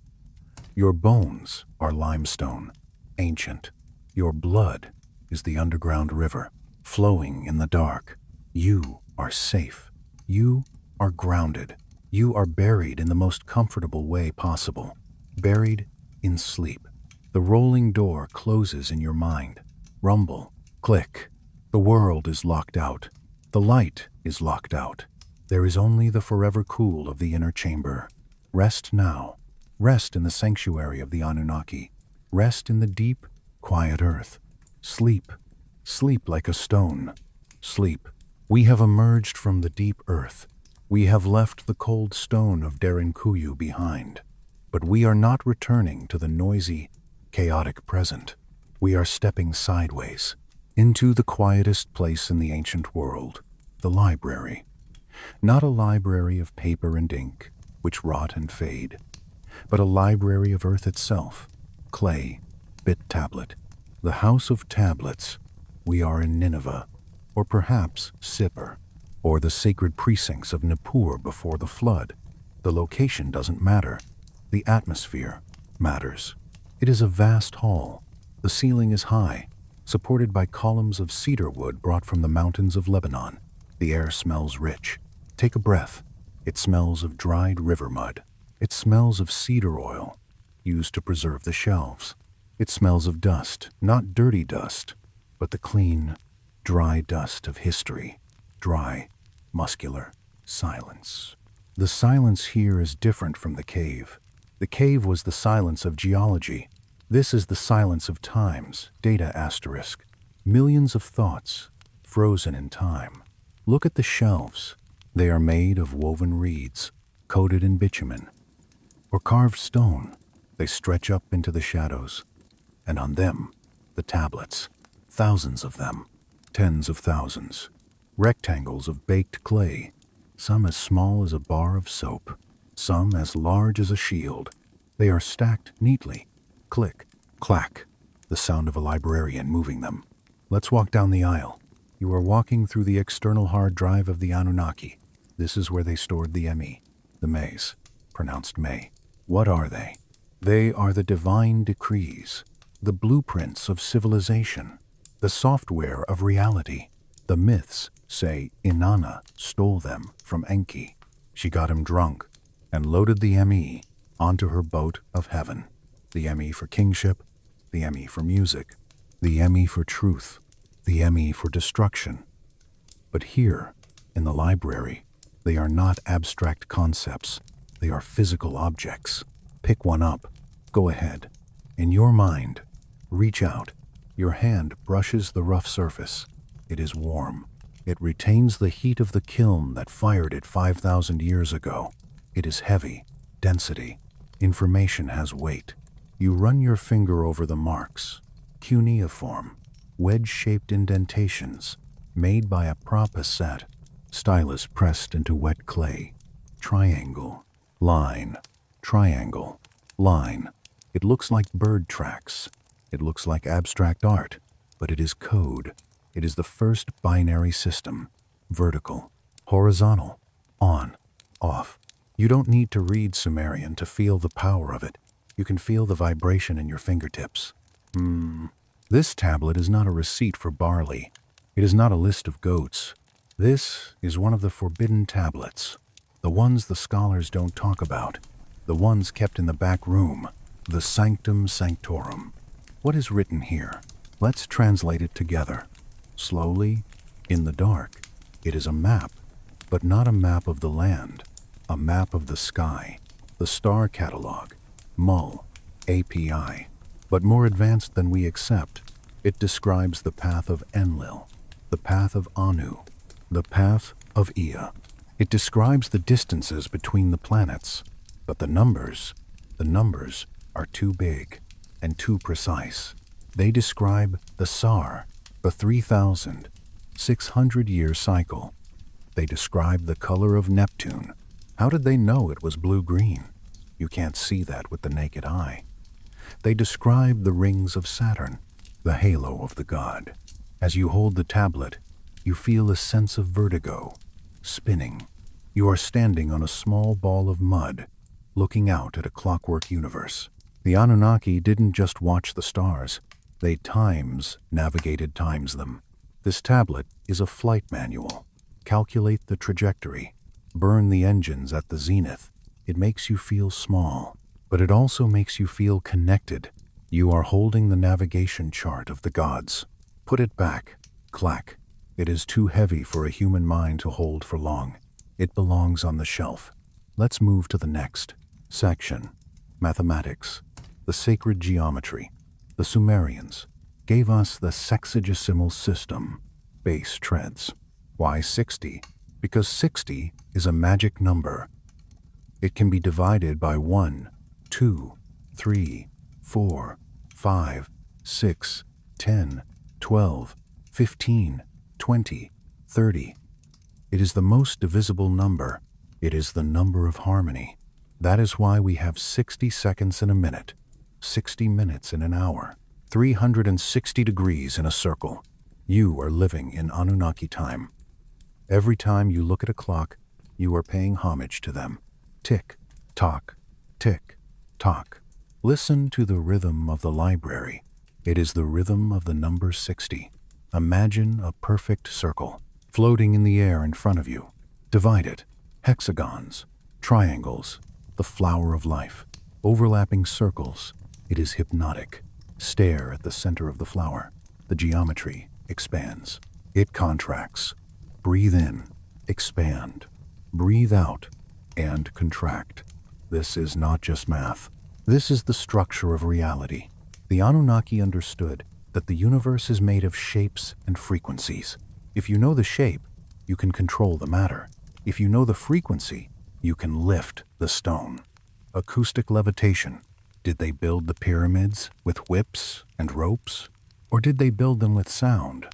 Your bones are limestone, ancient. Your blood is the underground river, flowing in the dark. You are safe. You are grounded. You are buried in the most comfortable way possible. Buried in sleep. The rolling door closes in your mind. Rumble. Click. The world is locked out. The light is locked out. There is only the forever cool of the inner chamber. Rest now. Rest in the sanctuary of the Anunnaki. Rest in the deep, quiet earth. Sleep. Sleep like a stone. Sleep. We have emerged from the deep earth. We have left the cold stone of Derinkuyu behind. But we are not returning to the noisy, chaotic present. We are stepping sideways into the quietest place in the ancient world, the library. Not a library of paper and ink, which rot and fade, but a library of earth itself, clay, bit tablet, the house of tablets. We are in Nineveh, or perhaps Sippar, or the sacred precincts of Nippur before the flood. The location doesn't matter. The atmosphere matters. It is a vast hall. The ceiling is high, supported by columns of cedar wood brought from the mountains of Lebanon. The air smells rich. Take a breath. It smells of dried river mud. It smells of cedar oil, used to preserve the shelves. It smells of dust, not dirty dust, but the clean, dry dust of history. Dry, muscular silence. The silence here is different from the cave. The cave was the silence of geology. This is the silence of times, data asterisk. Millions of thoughts, frozen in time. Look at the shelves. They are made of woven reeds, coated in bitumen, or carved stone. They stretch up into the shadows, and on them, the tablets, thousands of them, tens of thousands, rectangles of baked clay, some as small as a bar of soap, some as large as a shield. They are stacked neatly. Click, clack, the sound of a librarian moving them. Let's walk down the aisle. You are walking through the external hard drive of the Anunnaki. This is where they stored the Emi, the Mays, pronounced May. What are they? They are the divine decrees, the blueprints of civilization, the software of reality. The myths say Inanna stole them from Enki. She got him drunk and loaded the Emi onto her boat of heaven. The Emi for kingship, the Emi for music, the Emi for truth, the Emi for destruction. But here, in the library, they are not abstract concepts. They are physical objects. Pick one up. Go ahead. In your mind, reach out. Your hand brushes the rough surface. It is warm. It retains the heat of the kiln that fired it 5,000 years ago. It is heavy. Density. Information has weight. You run your finger over the marks. Cuneiform. Wedge-shaped indentations made by a proper set. Stylus pressed into wet clay. Triangle. Line. Triangle. Line. It looks like bird tracks. It looks like abstract art, but it is code. It is the first binary system. Vertical. Horizontal. On. Off. You don't need to read Sumerian to feel the power of it. You can feel the vibration in your fingertips. This tablet is not a receipt for barley. It is not a list of goats. This is one of the forbidden tablets. The ones the scholars don't talk about. The ones kept in the back room. The Sanctum Sanctorum. What is written here? Let's translate it together. Slowly, in the dark. It is a map, but not a map of the land. A map of the sky. The star catalog. Mull. API. But more advanced than we accept. It describes the path of Enlil, the path of Anu, the path of Ea. It describes the distances between the planets, but the numbers are too big and too precise. They describe the SAR, the 3,600-year cycle. They describe the color of Neptune. How did they know it was blue-green? You can't see that with the naked eye. They describe the rings of Saturn, the halo of the god. As you hold the tablet, you feel a sense of vertigo, spinning. You are standing on a small ball of mud, looking out at a clockwork universe. The Anunnaki didn't just watch the stars, they navigated them. This tablet is a flight manual. Calculate the trajectory. Burn the engines at the zenith. It makes you feel small, but it also makes you feel connected. You are holding the navigation chart of the gods. Put it back. Clack. It is too heavy for a human mind to hold for long. It belongs on the shelf. Let's move to the next section. Mathematics. The sacred geometry. The Sumerians gave us the sexagesimal system, base treads. Why 60? Because 60 is a magic number. It can be divided by 1, 2, 3, 4, 5, 6, 10, 12, 15, 20, 30. It is the most divisible number. It is the number of harmony. That is why we have 60 seconds in a minute, 60 minutes in an hour, 360 degrees in a circle. You are living in Anunnaki time. Every time you look at a clock, you are paying homage to them. Tick, tock, tick, tock. Listen to the rhythm of the library. It is the rhythm of the number 60. Imagine a perfect circle floating in the air in front of you. Divide it. Hexagons, triangles, the flower of life, overlapping circles. It is hypnotic. Stare at the center of the flower. The geometry expands. It contracts. Breathe in, expand. Breathe out, and contract. This is not just math. This is the structure of reality. The Anunnaki understood that the universe is made of shapes and frequencies. If you know the shape, you can control the matter. If you know the frequency, you can lift the stone. Acoustic levitation. Did they build the pyramids with whips and ropes? Or did they build them with sound,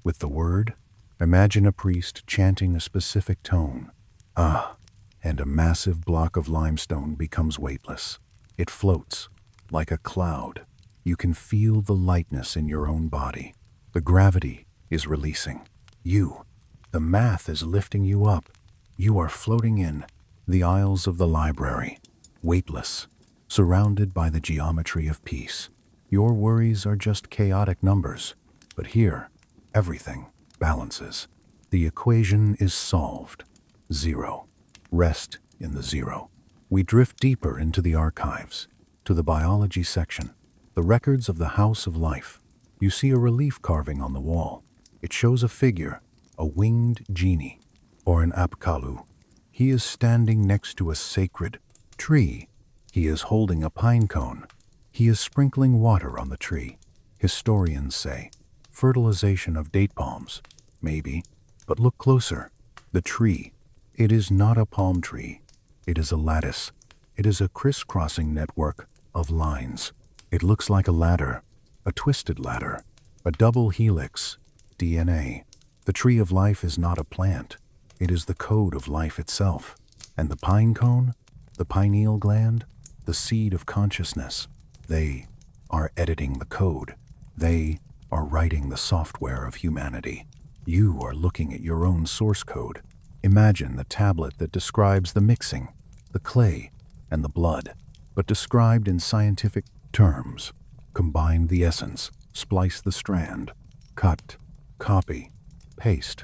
with the word? Imagine a priest chanting a specific tone. And a massive block of limestone becomes weightless. It floats like a cloud. You can feel the lightness in your own body. The gravity is releasing. The math is lifting you up. You are floating in the aisles of the library, weightless, surrounded by the geometry of peace. Your worries are just chaotic numbers, but here, everything balances. The equation is solved. 0. Rest in the 0. We drift deeper into the archives, to the biology section, the records of the House of Life. You see a relief carving on the wall. It shows a figure, a winged genie, or an apkallu. He is standing next to a sacred tree. He is holding a pine cone. He is sprinkling water on the tree. Historians say, fertilization of date palms. Maybe, but look closer. The tree. It is not a palm tree. It is a lattice. It is a crisscrossing network of lines. It looks like a ladder, a twisted ladder, a double helix, DNA. The tree of life is not a plant. It is the code of life itself. And the pine cone, the pineal gland, the seed of consciousness, they are editing the code. They are writing the software of humanity. You are looking at your own source code. Imagine the tablet that describes the mixing, the clay, and the blood, but described in scientific terms. Combine the essence, splice the strand, cut, copy, paste.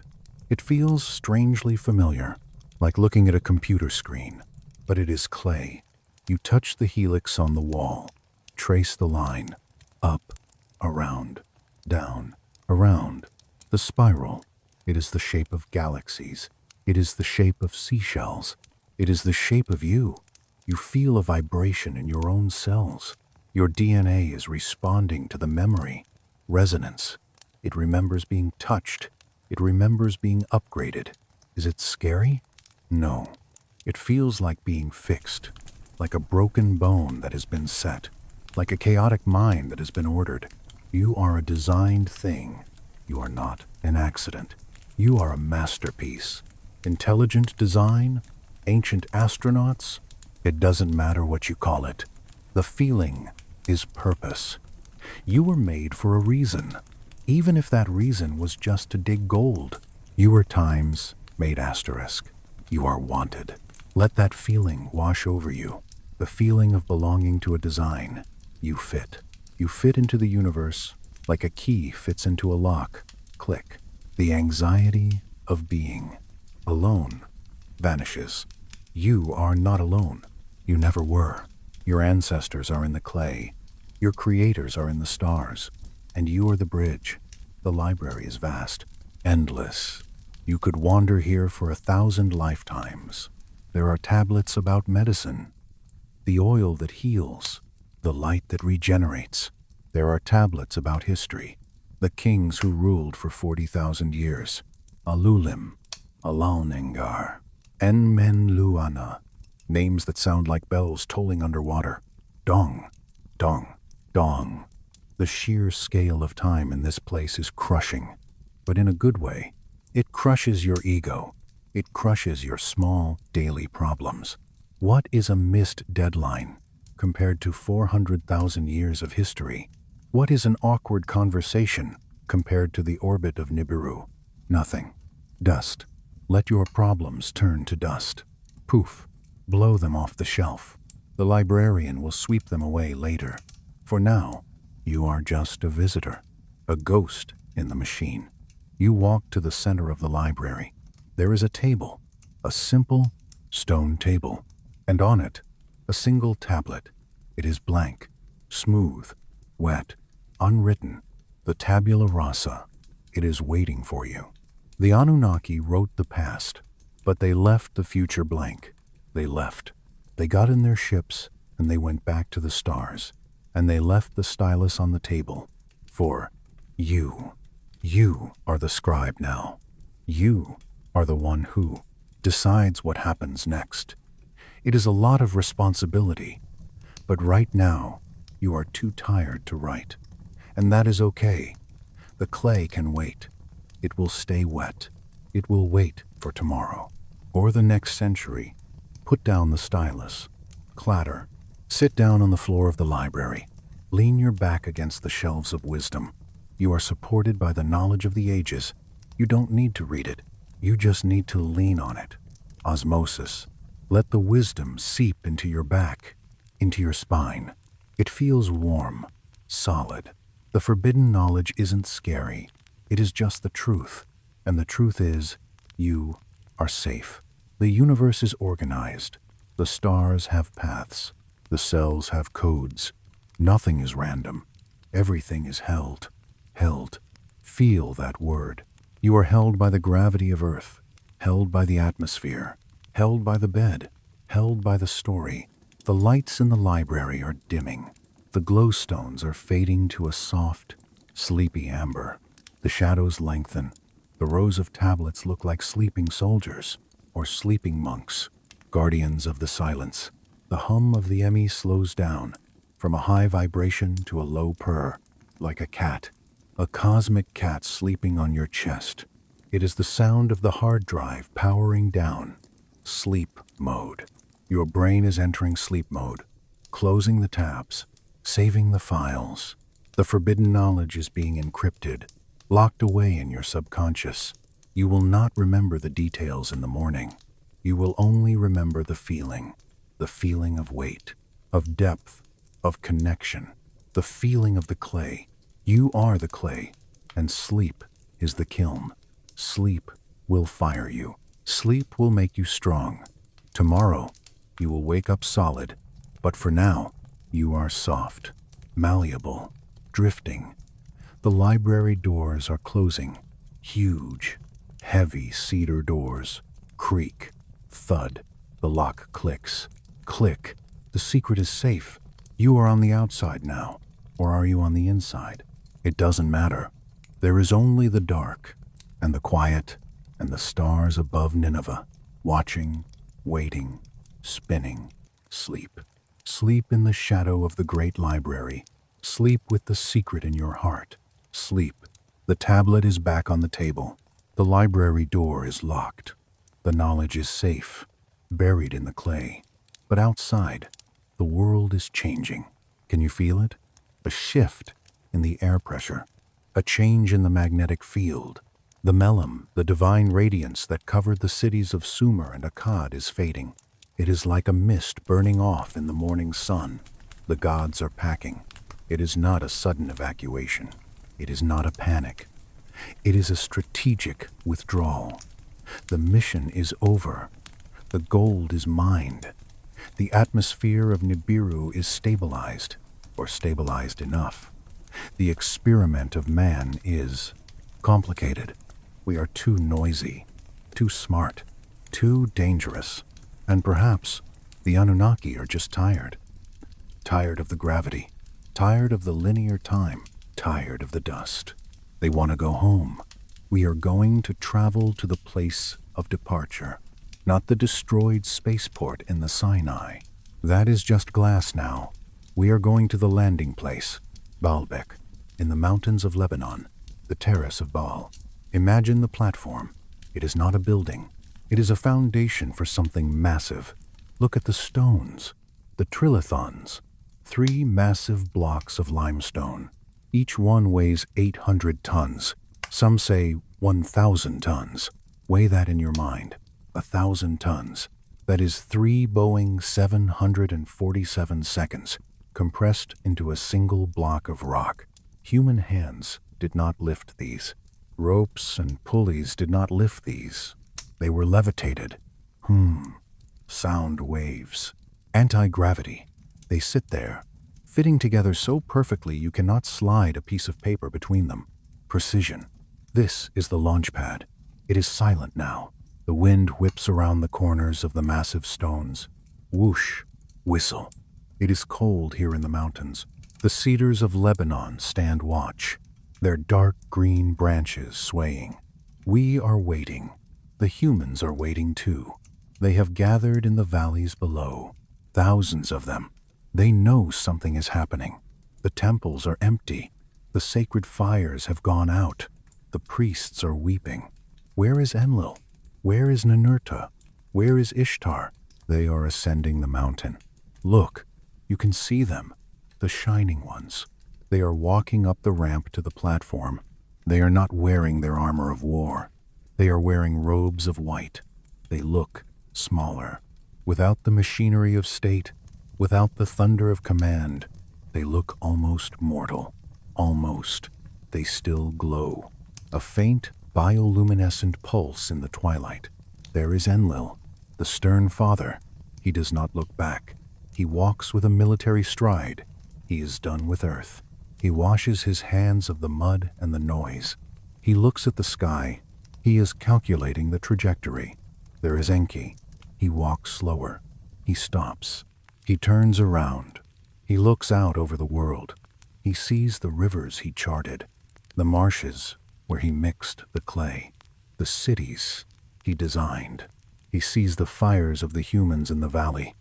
It feels strangely familiar, like looking at a computer screen, but it is clay. You touch the helix on the wall, trace the line, up, around, down, around. The spiral, it is the shape of galaxies. It is the shape of seashells. It is the shape of you. You feel a vibration in your own cells. Your DNA is responding to the memory. Resonance. It remembers being touched. It remembers being upgraded. Is it scary? No. It feels like being fixed, like a broken bone that has been set, like a chaotic mind that has been ordered. You are a designed thing. You are not an accident. You are a masterpiece. Intelligent design, ancient astronauts, it doesn't matter what you call it. The feeling is purpose. You were made for a reason, even if that reason was just to dig gold. You were times made asterisk. You are wanted. Let that feeling wash over you, the feeling of belonging to a design. You fit. You fit into the universe like a key fits into a lock. Click. The anxiety of being alone vanishes. You are not alone. You never were. Your ancestors are in the clay. Your creators are in the stars. And you are the bridge. The library is vast, endless. You could wander here for 1,000 lifetimes. There are tablets about medicine, the oil that heals, the light that regenerates. There are tablets about history, the kings who ruled for 40,000 years. Alulim, Alalnengar, Enmenluana, names that sound like bells tolling underwater. Dong, Dong, Dong. The sheer scale of time in this place is crushing, but in a good way. It crushes your ego. It crushes your small, daily problems. What is a missed deadline compared to 400,000 years of history? What is an awkward conversation compared to the orbit of Nibiru? Nothing. Dust. Let your problems turn to dust. Poof. Blow them off the shelf. The librarian will sweep them away later. For now, you are just a visitor, a ghost in the machine. You walk to the center of the library. There is a table, a simple stone table, and on it, a single tablet. It is blank, smooth, wet, unwritten, the tabula rasa. It is waiting for you. The Anunnaki wrote the past, but they left the future blank. They left. They got in their ships, and they went back to the stars, and they left the stylus on the table. For you are the scribe now. You are the one who decides what happens next. It is a lot of responsibility, but right now, you are too tired to write. And that is okay. The clay can wait. It will stay wet. It will wait for tomorrow or the next century. Put down the stylus. Clatter. Sit down on the floor of the library. Lean your back against the shelves of wisdom. You are supported by the knowledge of the ages. You don't need to read it. You just need to lean on it. Osmosis. Let the wisdom seep into your back, into your spine. It feels warm, solid. The forbidden knowledge isn't scary. It is just the truth. And the truth is, you are safe. The universe is organized. The stars have paths. The cells have codes. Nothing is random. Everything is held. Held. Feel that word. You are held by the gravity of Earth, held by the atmosphere, held by the bed, held by the story. The lights in the library are dimming. The glowstones are fading to a soft, sleepy amber. The shadows lengthen. The rows of tablets look like sleeping soldiers or sleeping monks, guardians of the silence. The hum of the Emmy slows down from a high vibration to a low purr, like a cat, a cosmic cat sleeping on your chest. It is the sound of the hard drive powering down. Sleep mode. Your brain is entering sleep mode, closing the tabs, saving the files. The forbidden knowledge is being encrypted, locked away in your subconscious. You will not remember the details in the morning. You will only remember the feeling of weight, of depth, of connection, the feeling of the clay. You are the clay, and sleep is the kiln. Sleep will fire you. Sleep will make you strong. Tomorrow, you will wake up solid, but for now, you are soft, malleable, drifting. The library doors are closing. Huge, heavy cedar doors. Creak, thud. The lock clicks. Click. The secret is safe. You are on the outside now, or are you on the inside? It doesn't matter. There is only the dark, and the quiet, and the stars above Nineveh, watching, waiting, spinning. Sleep. Sleep in the shadow of the great library. Sleep with the secret in your heart. Sleep. The tablet is back on the table. The library door is locked. The knowledge is safe, buried in the clay. But outside, the world is changing. Can you feel it? A shift in the air pressure. A change in the magnetic field. The melam, the divine radiance that covered the cities of Sumer and Akkad, is fading. It is like a mist burning off in the morning sun. The gods are packing. It is not a sudden evacuation. It is not a panic. It is a strategic withdrawal. The mission is over. The gold is mined. The atmosphere of Nibiru is stabilized, or stabilized enough. The experiment of man is complicated. We are too noisy, too smart, too dangerous, and perhaps the Anunnaki are just tired. Tired of the gravity, tired of the linear time, tired of the dust. They want to go home. We are going to travel to the place of departure, not the destroyed spaceport in the Sinai. That is just glass now. We are going to the landing place, Baalbek, in the mountains of Lebanon, the terrace of Baal. Imagine the platform. It is not a building. It is a foundation for something massive. Look at the stones, the trilithons, 3 massive blocks of limestone. Each one weighs 800 tons. Some say 1,000 tons. Weigh that in your mind. 1,000 tons. That is 3 Boeing 747 seconds, compressed into a single block of rock. Human hands did not lift these. Ropes and pulleys did not lift these. They were levitated. Sound waves. Anti-gravity. They sit there, fitting together so perfectly you cannot slide a piece of paper between them. Precision. This is the launch pad. It is silent now. The wind whips around the corners of the massive stones. Whoosh. Whistle. It is cold here in the mountains. The cedars of Lebanon stand watch, their dark green branches swaying. We are waiting. The humans are waiting too. They have gathered in the valleys below, thousands of them. They know something is happening. The temples are empty. The sacred fires have gone out. The priests are weeping. Where is Enlil? Where is Ninurta? Where is Ishtar? They are ascending the mountain. Look, you can see them, the shining ones. They are walking up the ramp to the platform. They are not wearing their armor of war. They are wearing robes of white. They look smaller. Without the machinery of state, without the thunder of command, they look almost mortal. Almost. They still glow. A faint, bioluminescent pulse in the twilight. There is Enlil, the stern father. He does not look back. He walks with a military stride. He is done with earth. He washes his hands of the mud and the noise. He looks at the sky. He is calculating the trajectory. There is Enki. He walks slower. He stops. He turns around. He looks out over the world. He sees the rivers he charted, the marshes where he mixed the clay, the cities he designed. He sees the fires of the humans in the valley.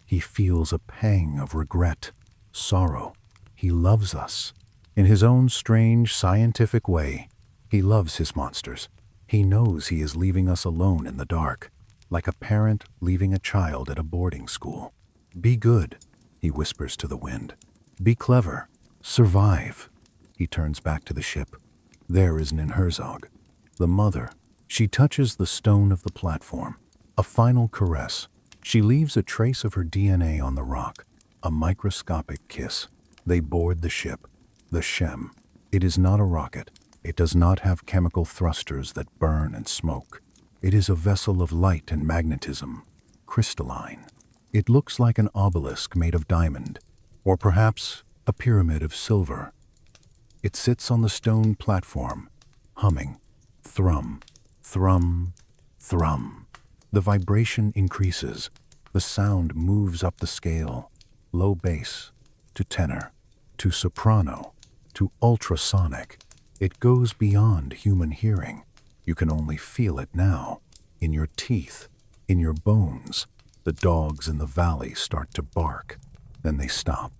He feels a pang of regret, sorrow. He loves us. In his own strange scientific way, he loves his monsters. He knows he is leaving us alone in the dark, like a parent leaving a child at a boarding school. Be good, he whispers to the wind. Be clever. Survive. He turns back to the ship. There is Ninhursag, the mother. She touches the stone of the platform. A final caress. She leaves a trace of her DNA on the rock. A microscopic kiss. They board the ship. The Shem. It is not a rocket. It does not have chemical thrusters that burn and smoke. It is a vessel of light and magnetism, crystalline. It looks like an obelisk made of diamond, or perhaps a pyramid of silver. It sits on the stone platform, humming, thrum, thrum, thrum. The vibration increases. The sound moves up the scale, low bass to tenor, to soprano, to ultrasonic. It goes beyond human hearing. You can only feel it now, in your teeth, in your bones. The dogs in the valley start to bark. Then they stop,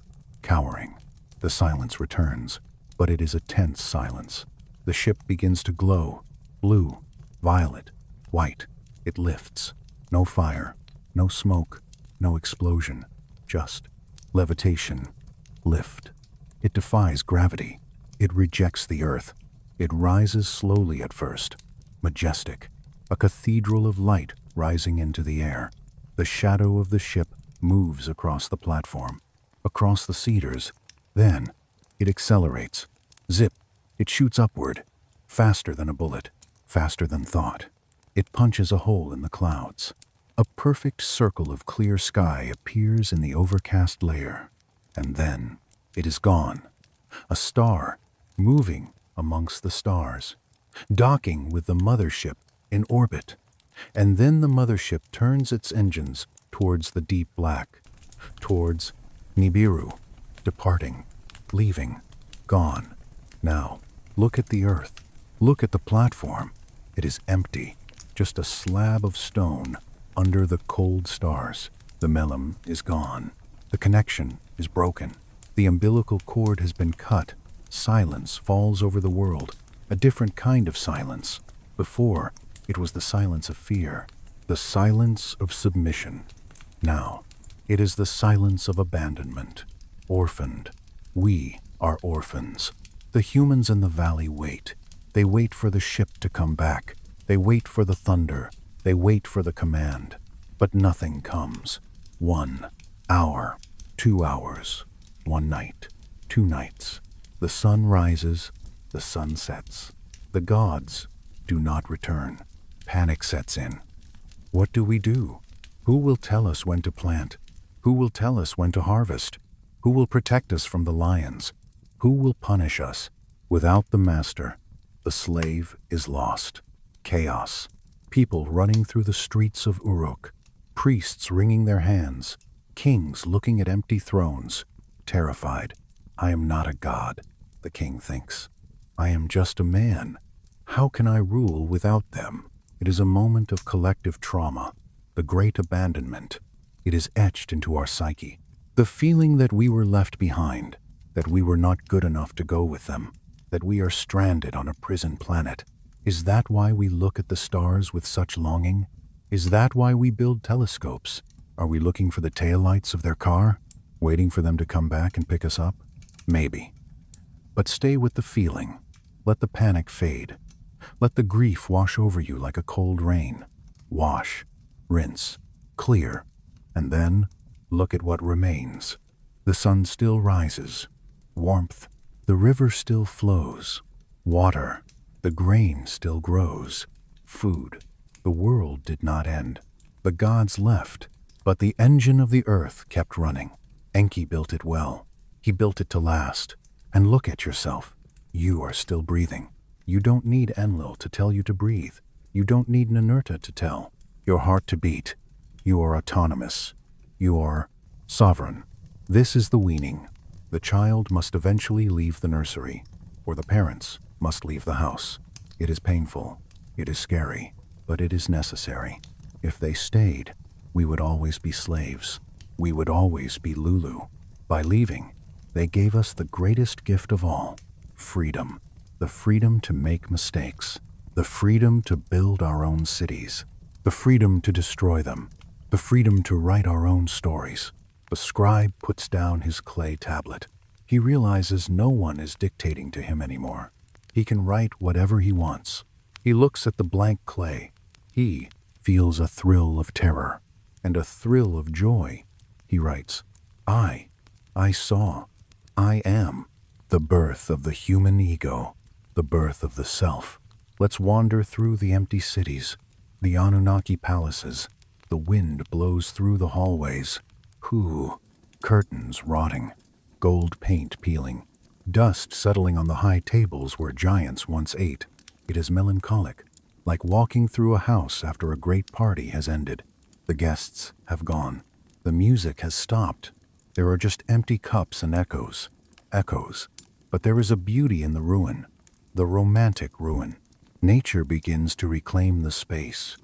cowering. The silence returns, but it is a tense silence. The ship begins to glow, blue, violet, white. It lifts. No fire, no smoke, no explosion, just levitation, lift. It defies gravity. It rejects the earth. It rises slowly at first, majestic, a cathedral of light rising into the air. The shadow of the ship moves across the platform, across the cedars. Then, It accelerates. Zip. It shoots upward. Faster than a bullet. Faster than thought. It punches a hole in the clouds. A perfect circle of clear sky appears in the overcast layer. And then it is gone. A star, moving amongst the stars, docking with the mothership in orbit. And then the mothership turns its engines towards the deep black, towards Nibiru, departing, leaving, gone. Now, look at the Earth. Look at the platform. It is empty, just a slab of stone under the cold stars. The melem is gone. The connection is broken. The umbilical cord has been cut. Silence falls over the world, a different kind of silence. Before, it was the silence of fear, the silence of submission. Now, it is the silence of abandonment, orphaned. We are orphans. The humans in the valley wait. They wait for the ship to come back. They wait for the thunder. They wait for the command. But nothing comes. 1 hour, 2 hours, 1 night, 2 nights. The sun rises, the sun sets. The gods do not return. Panic sets in. What do we do? Who will tell us when to plant? Who will tell us when to harvest? Who will protect us from the lions? Who will punish us? Without the master, the slave is lost. Chaos. People running through the streets of Uruk. Priests wringing their hands. Kings looking at empty thrones. Terrified. I am not a god, the king thinks. I am just a man. How can I rule without them? It is a moment of collective trauma, the great abandonment. It is etched into our psyche. The feeling that we were left behind, that we were not good enough to go with them, that we are stranded on a prison planet. Is that why we look at the stars with such longing? Is that why we build telescopes? Are we looking for the taillights of their car, waiting for them to come back and pick us up? Maybe. But stay with the feeling. Let the panic fade. Let the grief wash over you like a cold rain. Wash, rinse, clear, and then look at what remains. The sun still rises. Warmth. The river still flows. Water. The grain still grows. Food. The world did not end. The gods left, but the engine of the earth kept running. Enki built it well. He built it to last. And look at yourself. You are still breathing. You don't need Enlil to tell you to breathe. You don't need Ninurta to tell your heart to beat. You are autonomous. You are sovereign. This is the weaning. The child must eventually leave the nursery, or the parents must leave the house. It is painful. It is scary, but it is necessary. If they stayed, we would always be slaves. We would always be Lulu. By leaving, they gave us the greatest gift of all, freedom. The freedom to make mistakes. The freedom to build our own cities. The freedom to destroy them. The freedom to write our own stories. The scribe puts down his clay tablet. He realizes no one is dictating to him anymore. He can write whatever he wants. He looks at the blank clay. He feels a thrill of terror and a thrill of joy. He writes, I saw, I am, the birth of the human ego, the birth of the self. Let's wander through the empty cities, the Anunnaki palaces. The wind blows through the hallways. Curtains rotting, gold paint peeling, dust settling on the high tables where giants once ate. It is melancholic, like walking through a house after a great party has ended. The guests have gone. The music has stopped. There are just empty cups and echoes. But there is a beauty in the ruin, the romantic ruin. Nature begins to reclaim the space.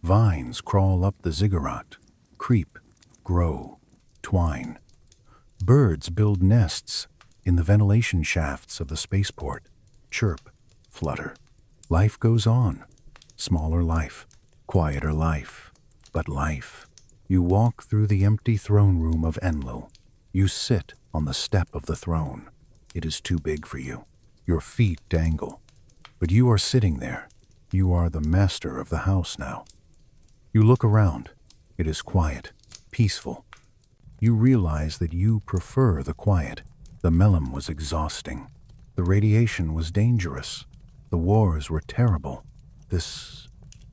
Vines crawl up the ziggurat, creep, grow, twine. Birds build nests in the ventilation shafts of the spaceport, chirp, flutter. Life goes on. Smaller life, quieter life, but life. You walk through the empty throne room of Enlil. You sit on the step of the throne. It is too big for you. Your feet dangle. But you are sitting there. You are the master of the house now. You look around. It is quiet, peaceful. You realize that you prefer the quiet. The melem was exhausting. The radiation was dangerous. The wars were terrible. This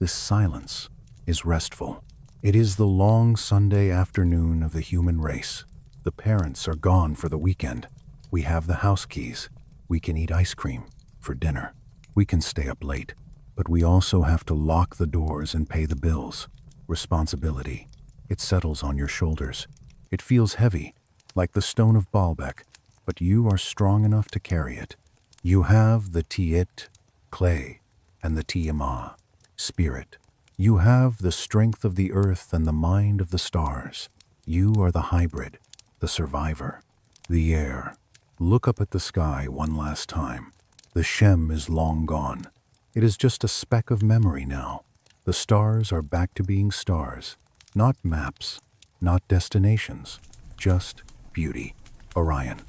silence is restful. It is the long Sunday afternoon of the human race. The parents are gone for the weekend. We have the house keys. We can eat ice cream for dinner. We can stay up late, but we also have to lock the doors and pay the bills. Responsibility. It settles on your shoulders. It feels heavy, like the stone of Baalbek, but you are strong enough to carry it. You have the Tiit, clay, and the Tiamat, spirit. You have the strength of the earth and the mind of the stars. You are the hybrid, the survivor, the air. Look up at the sky one last time. The Shem is long gone. It is just a speck of memory now. The stars are back to being stars. Not maps, not destinations, just beauty. Orion,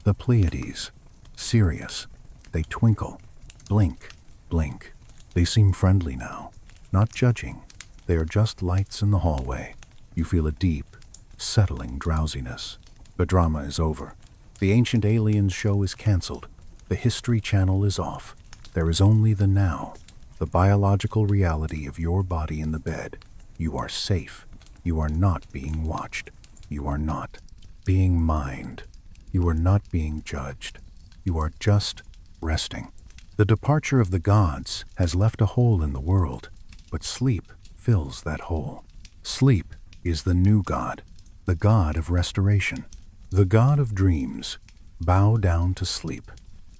the Pleiades, Sirius. They twinkle, blink, blink. They seem friendly now, not judging. They are just lights in the hallway. You feel a deep, settling drowsiness. The drama is over. The Ancient Aliens show is canceled. The History Channel is off. There is only the now, the biological reality of your body in the bed. You are safe. You are not being watched. You are not being mined. You are not being judged. You are just resting. The departure of the gods has left a hole in the world, but sleep fills that hole. Sleep is the new god, the god of restoration, the god of dreams. Bow down to sleep.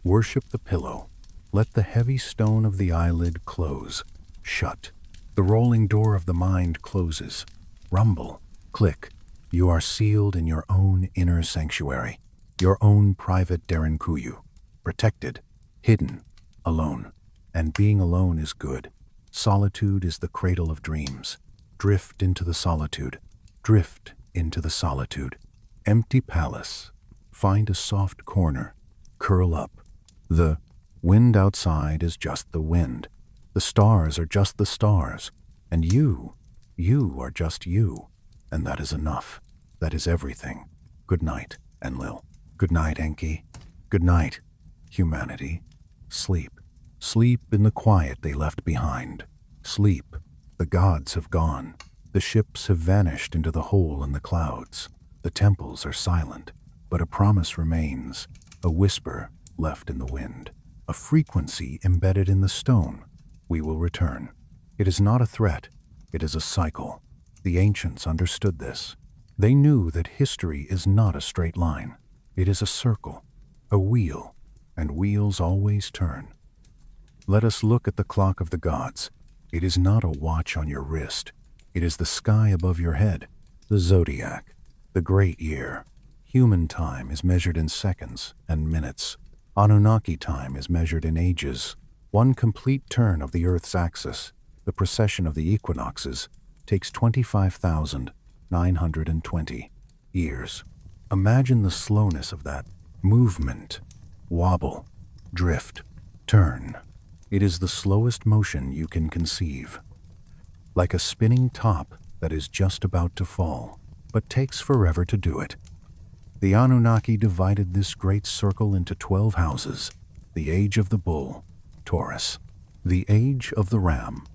Worship the pillow. Let the heavy stone of the eyelid close. Shut. The rolling door of the mind closes. Rumble. Click. You are sealed in your own inner sanctuary, your own private Derinkuyu, protected, hidden, alone. And being alone is good. Solitude is the cradle of dreams. Drift into the solitude. Drift into the solitude. Empty palace. Find a soft corner. Curl up. The wind outside is just the wind. The stars are just the stars. And you are just you. And that is enough. That is everything. Good night, Enlil. Good night, Enki. Good night, humanity. Sleep. Sleep in the quiet they left behind. Sleep. The gods have gone. The ships have vanished into the hole in the clouds. The temples are silent, but a promise remains, a whisper left in the wind, a frequency embedded in the stone. We will return. It is not a threat. It is a cycle. The ancients understood this. They knew that history is not a straight line. It is a circle, a wheel, and wheels always turn. Let us look at the clock of the gods. It is not a watch on your wrist. It is the sky above your head, the zodiac, the great year. Human time is measured in seconds and minutes. Anunnaki time is measured in ages. One complete turn of the Earth's axis, the precession of the equinoxes, takes 25,920 years. Imagine the slowness of that movement. Wobble, drift, turn. It is the slowest motion you can conceive. Like a spinning top that is just about to fall, but takes forever to do it. The Anunnaki divided this great circle into 12 houses. The age of the bull, Taurus. The age of the ram,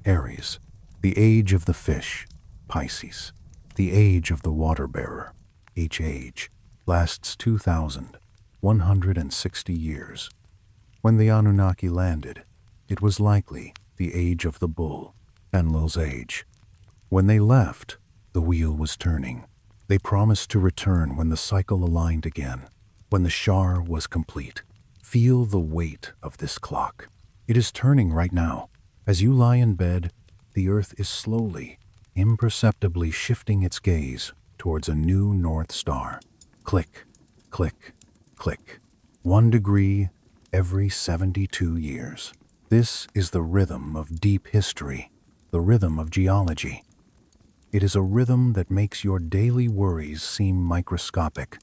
Aries. The age of the fish, Pisces. The age of the water bearer, each age, lasts 2,160 years. When the Anunnaki landed, it was likely the age of the bull, Enlil's age. When they left, the wheel was turning. They promised to return when the cycle aligned again, when the Shar was complete. Feel the weight of this clock. It is turning right now. As you lie in bed, the earth is slowly, imperceptibly shifting its gaze towards a new North Star. Click, click, click. 1 degree every 72 years. This is the rhythm of deep history, the rhythm of geology. It is a rhythm that makes your daily worries seem microscopic.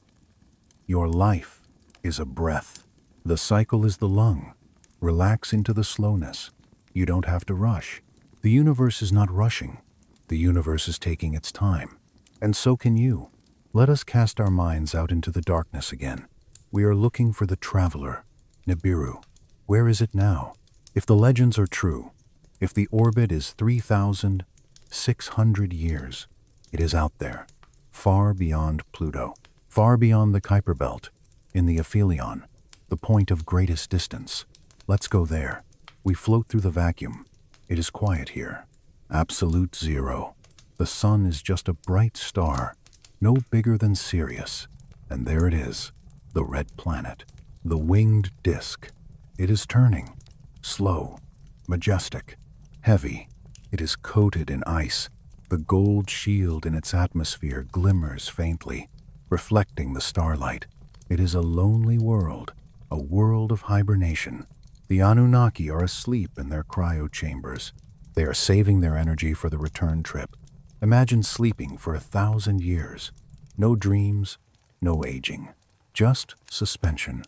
Your life is a breath. The cycle is the lung. Relax into the slowness. You don't have to rush. The universe is not rushing. The universe is taking its time. And so can you. Let us cast our minds out into the darkness again. We are looking for the traveler, Nibiru. Where is it now? If the legends are true, if the orbit is 3,600 years, it is out there, far beyond Pluto, far beyond the Kuiper Belt, in the aphelion, the point of greatest distance. Let's go there. We float through the vacuum. It is quiet here. Absolute zero. The sun is just a bright star, no bigger than Sirius. And there it is, the red planet, the winged disk. It is turning, slow, majestic, heavy. It is coated in ice. The gold shield in its atmosphere glimmers faintly, reflecting the starlight. It is a lonely world, a world of hibernation. The Anunnaki are asleep in their cryo chambers. They are saving their energy for the return trip. Imagine sleeping for 1,000 years. No dreams, no aging, just suspension.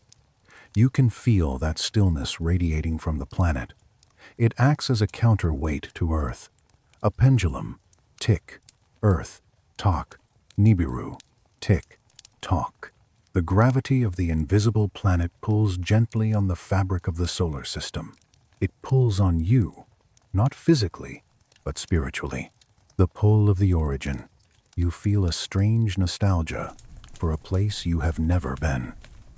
You can feel that stillness radiating from the planet. It acts as a counterweight to Earth. A pendulum. Tick, Earth, talk, Nibiru, tick, talk. The gravity of the invisible planet pulls gently on the fabric of the solar system. It pulls on you, not physically, but spiritually. The pull of the origin. You feel a strange nostalgia for a place you have never been.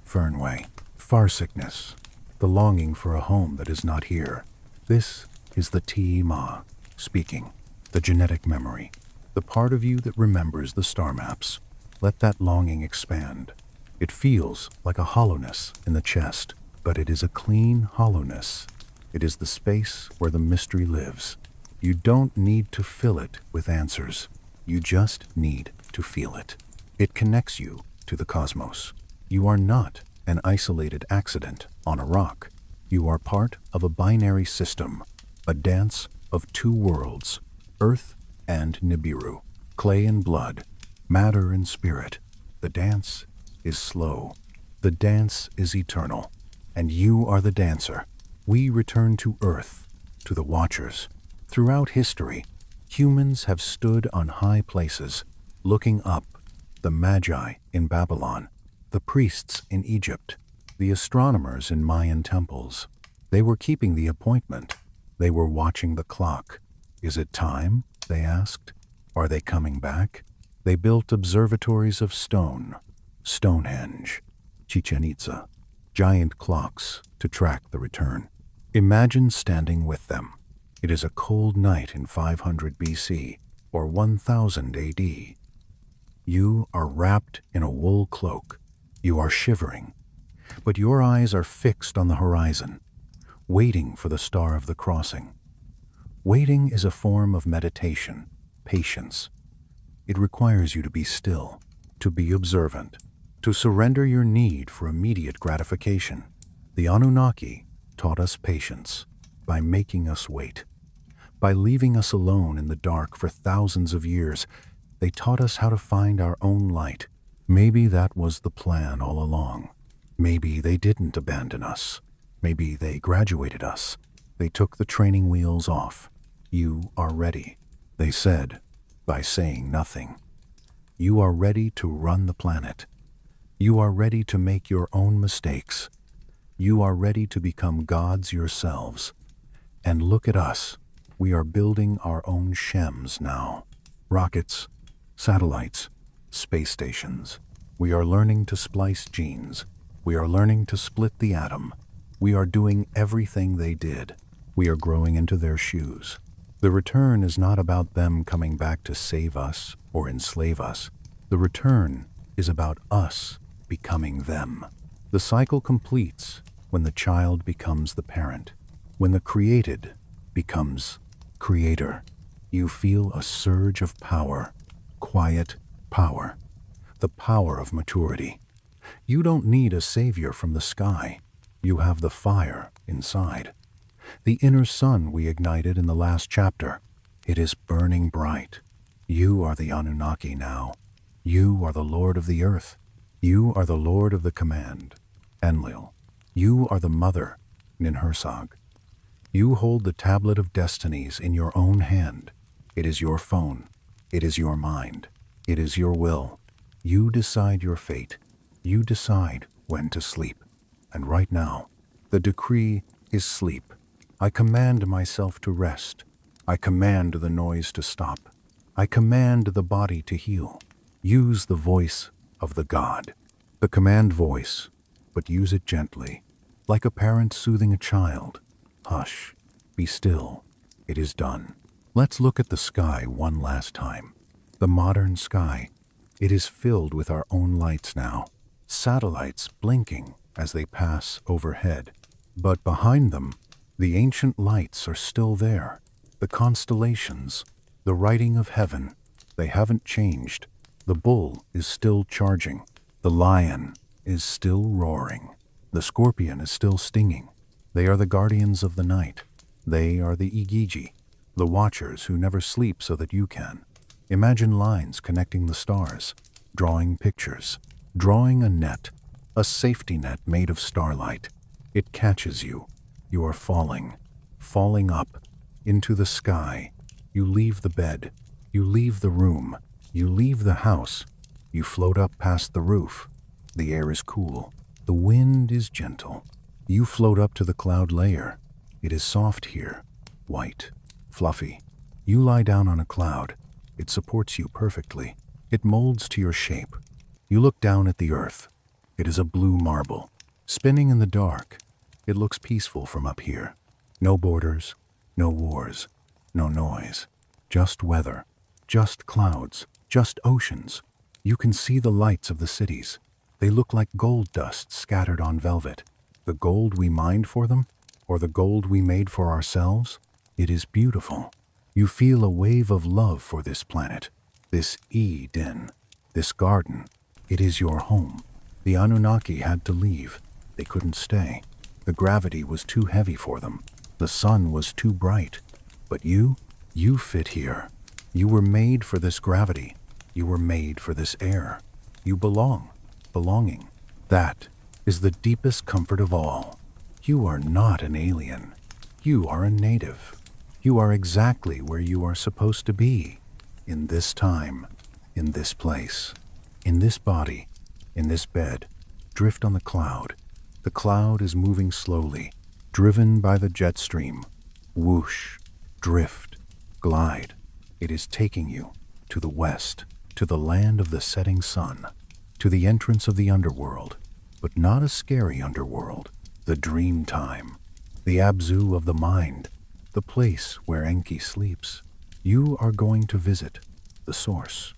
Fernway, farsickness, the longing for a home that is not here. This is the Ti-Ma speaking, the genetic memory, the part of you that remembers the star maps. Let that longing expand. It feels like a hollowness in the chest, but it is a clean hollowness. It is the space where the mystery lives. You don't need to fill it with answers. You just need to feel it. It connects you to the cosmos. You are not an isolated accident on a rock. You are part of a binary system, a dance of two worlds, Earth and Nibiru, clay and blood, matter and spirit. The dance is slow. The dance is eternal. And you are the dancer. We return to Earth, to the Watchers. Throughout history, humans have stood on high places, looking up. The Magi in Babylon, the priests in Egypt, the astronomers in Mayan temples. They were keeping the appointment. They were watching the clock. Is it time? They asked. Are they coming back? They built observatories of stone, Stonehenge, Chichen Itza, giant clocks to track the return. Imagine standing with them. It is a cold night in 500 BC or 1000 AD. You are wrapped in a wool cloak. You are shivering, but your eyes are fixed on the horizon, waiting for the star of the crossing. Waiting is a form of meditation, patience. It requires you to be still, to be observant, to surrender your need for immediate gratification. The Anunnaki taught us patience by making us wait. By leaving us alone in the dark for thousands of years, they taught us how to find our own light. Maybe that was the plan all along. Maybe they didn't abandon us. Maybe they graduated us. They took the training wheels off. You are ready, they said, by saying nothing. You are ready to run the planet. You are ready to make your own mistakes. You are ready to become gods yourselves. And look at us. We are building our own Shems now. Rockets, satellites, space stations. We are learning to splice genes. We are learning to split the atom. We are doing everything they did. We are growing into their shoes. The return is not about them coming back to save us or enslave us. The return is about us becoming them. The cycle completes when the child becomes the parent, when the created becomes creator. You feel a surge of power, quiet power, the power of maturity. You don't need a savior from the sky. You have the fire inside. The inner sun we ignited in the last chapter. It is burning bright. You are the Anunnaki now. You are the Lord of the earth. You are the Lord of the command, Enlil. You are the mother, Ninhursag. You hold the tablet of destinies in your own hand. It is your phone. It is your mind. It is your will. You decide your fate. You decide when to sleep. And right now, the decree is sleep. I command myself to rest. I command the noise to stop. I command the body to heal. Use the voice of the God. The command voice, but use it gently, like a parent soothing a child. Hush, be still, it is done. Let's look at the sky one last time. The modern sky. It is filled with our own lights now. Satellites blinking as they pass overhead. But behind them, the ancient lights are still there. The constellations, the writing of heaven, they haven't changed. The bull is still charging. The lion is still roaring. The scorpion is still stinging. They are the guardians of the night. They are the Igigi, the watchers who never sleep so that you can. Imagine lines connecting the stars, drawing pictures, drawing a net, a safety net made of starlight. It catches you. You are falling, falling up, into the sky. You leave the bed. You leave the room. You leave the house. You float up past the roof. The air is cool. The wind is gentle. You float up to the cloud layer. It is soft here, white, fluffy. You lie down on a cloud. It supports you perfectly. It molds to your shape. You look down at the earth. It is a blue marble, spinning in the dark. It looks peaceful from up here. No borders, no wars, no noise. Just weather, just clouds, just oceans. You can see the lights of the cities. They look like gold dust scattered on velvet. The gold we mined for them, or the gold we made for ourselves, it is beautiful. You feel a wave of love for this planet, this Eden, this garden. It is your home. The Anunnaki had to leave. They couldn't stay. The gravity was too heavy for them. The sun was too bright. But you fit here. You were made for this gravity. You were made for this air. You belong. Belonging. That is the deepest comfort of all. You are not an alien. You are a native. You are exactly where you are supposed to be. In this time, in this place, in this body, in this bed. Drift on the cloud. The cloud is moving slowly, driven by the jet stream. Whoosh, drift, glide. It is taking you to the west, to the land of the setting sun, to the entrance of the underworld, but not a scary underworld, the dream time, the Abzu of the mind, the place where Enki sleeps. You are going to visit the source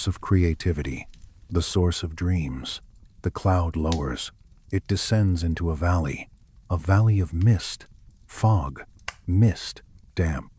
of creativity, the source of dreams. The cloud lowers. It descends into a valley of mist, fog, mist, damp.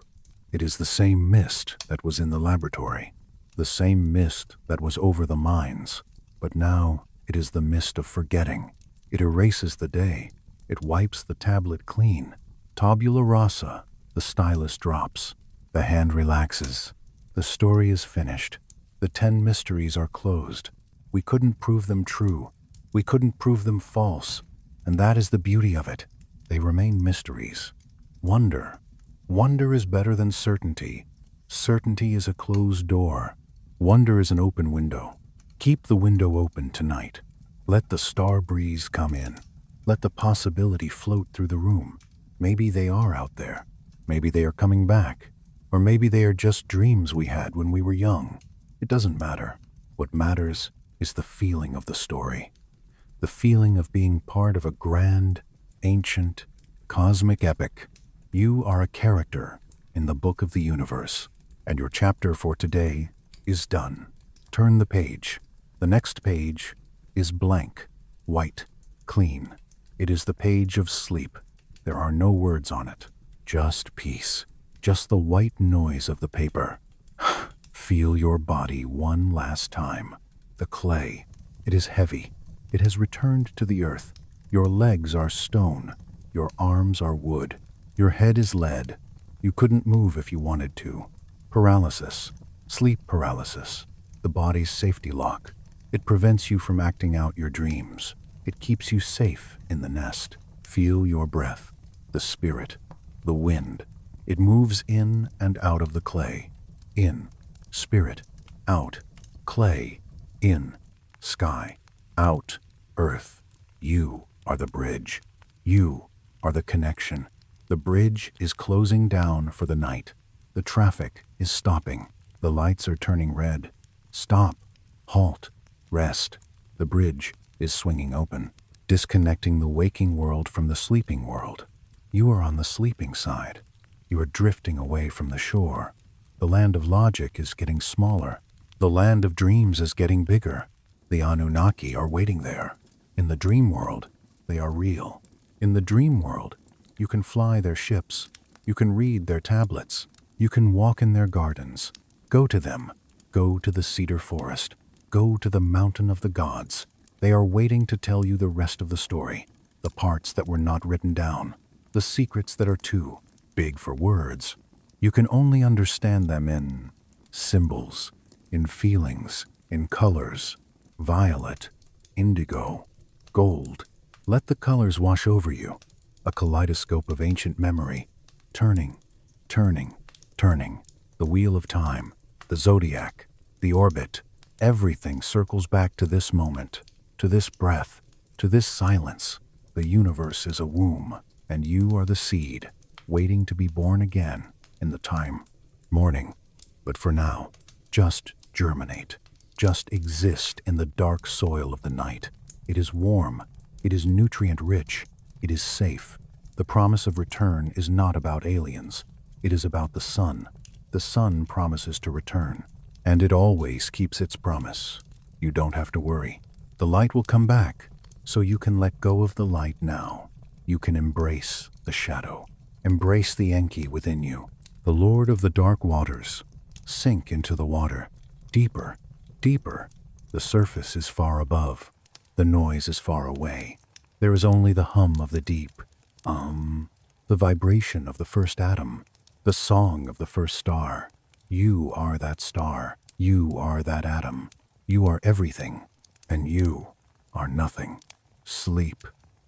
It is the same mist that was in the laboratory, the same mist that was over the mines, but now it is the mist of forgetting. It erases the day. It wipes the tablet clean. Tabula rasa, the stylus drops. The hand relaxes. The story is finished. The 10 mysteries are closed. We couldn't prove them true. We couldn't prove them false. And that is the beauty of it. They remain mysteries. Wonder. Wonder is better than certainty. Certainty is a closed door. Wonder is an open window. Keep the window open tonight. Let the star breeze come in. Let the possibility float through the room. Maybe they are out there. Maybe they are coming back. Or maybe they are just dreams we had when we were young. It doesn't matter. What matters is the feeling of the story. The feeling of being part of a grand, ancient, cosmic epic. You are a character in the book of the universe, and your chapter for today is done. Turn the page. The next page is blank, white, clean. It is the page of sleep. There are no words on it, just peace, just the white noise of the paper. Feel your body one last time. The clay, it is heavy. It has returned to the earth. Your legs are stone. Your arms are wood. Your head is lead. You couldn't move if you wanted to. Paralysis, sleep paralysis, the body's safety lock. It prevents you from acting out your dreams. It keeps you safe in the nest. Feel your breath, the spirit, the wind. It moves in and out of the clay. In, spirit, out, clay, in, sky, out, Earth, you are the bridge. You are the connection. The bridge is closing down for the night. The traffic is stopping. The lights are turning red. Stop. Halt. Rest. The bridge is swinging open, disconnecting the waking world from the sleeping world. You are on the sleeping side. You are drifting away from the shore. The land of logic is getting smaller. The land of dreams is getting bigger. The Anunnaki are waiting there. In the dream world, they are real. In the dream world, you can fly their ships. You can read their tablets. You can walk in their gardens. Go to them. Go to the cedar forest. Go to the mountain of the gods. They are waiting to tell you the rest of the story, the parts that were not written down, the secrets that are too big for words. You can only understand them in symbols, in feelings, in colors. Violet, indigo, gold. Let the colors wash over you, a kaleidoscope of ancient memory, turning, turning, turning. The wheel of time, the zodiac, the orbit, everything circles back to this moment, to this breath, to this silence. The universe is a womb, and you are the seed, waiting to be born again in the time morning. But for now, just germinate. Just exist in the dark soil of the night. It is warm. It is nutrient-rich. It is safe. The promise of return is not about aliens. It is about the sun. The sun promises to return, and it always keeps its promise. You don't have to worry. The light will come back, so you can let go of the light now. You can embrace the shadow. Embrace the Enki within you, the Lord of the dark waters. Sink into the water, deeper, deeper. The surface is far above. The noise is far away. There is only the hum of the deep. The vibration of the first atom. The song of the first star. You are that star. You are that atom. You are everything, and you are nothing. Sleep.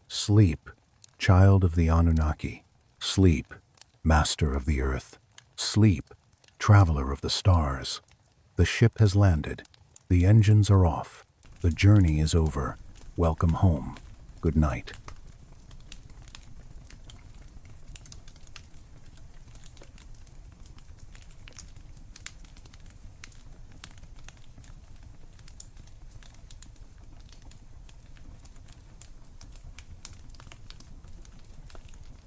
Sleep, child of the Anunnaki. Sleep, master of the earth. Sleep, traveler of the stars. The ship has landed. The engines are off. The journey is over. Welcome home. Good night.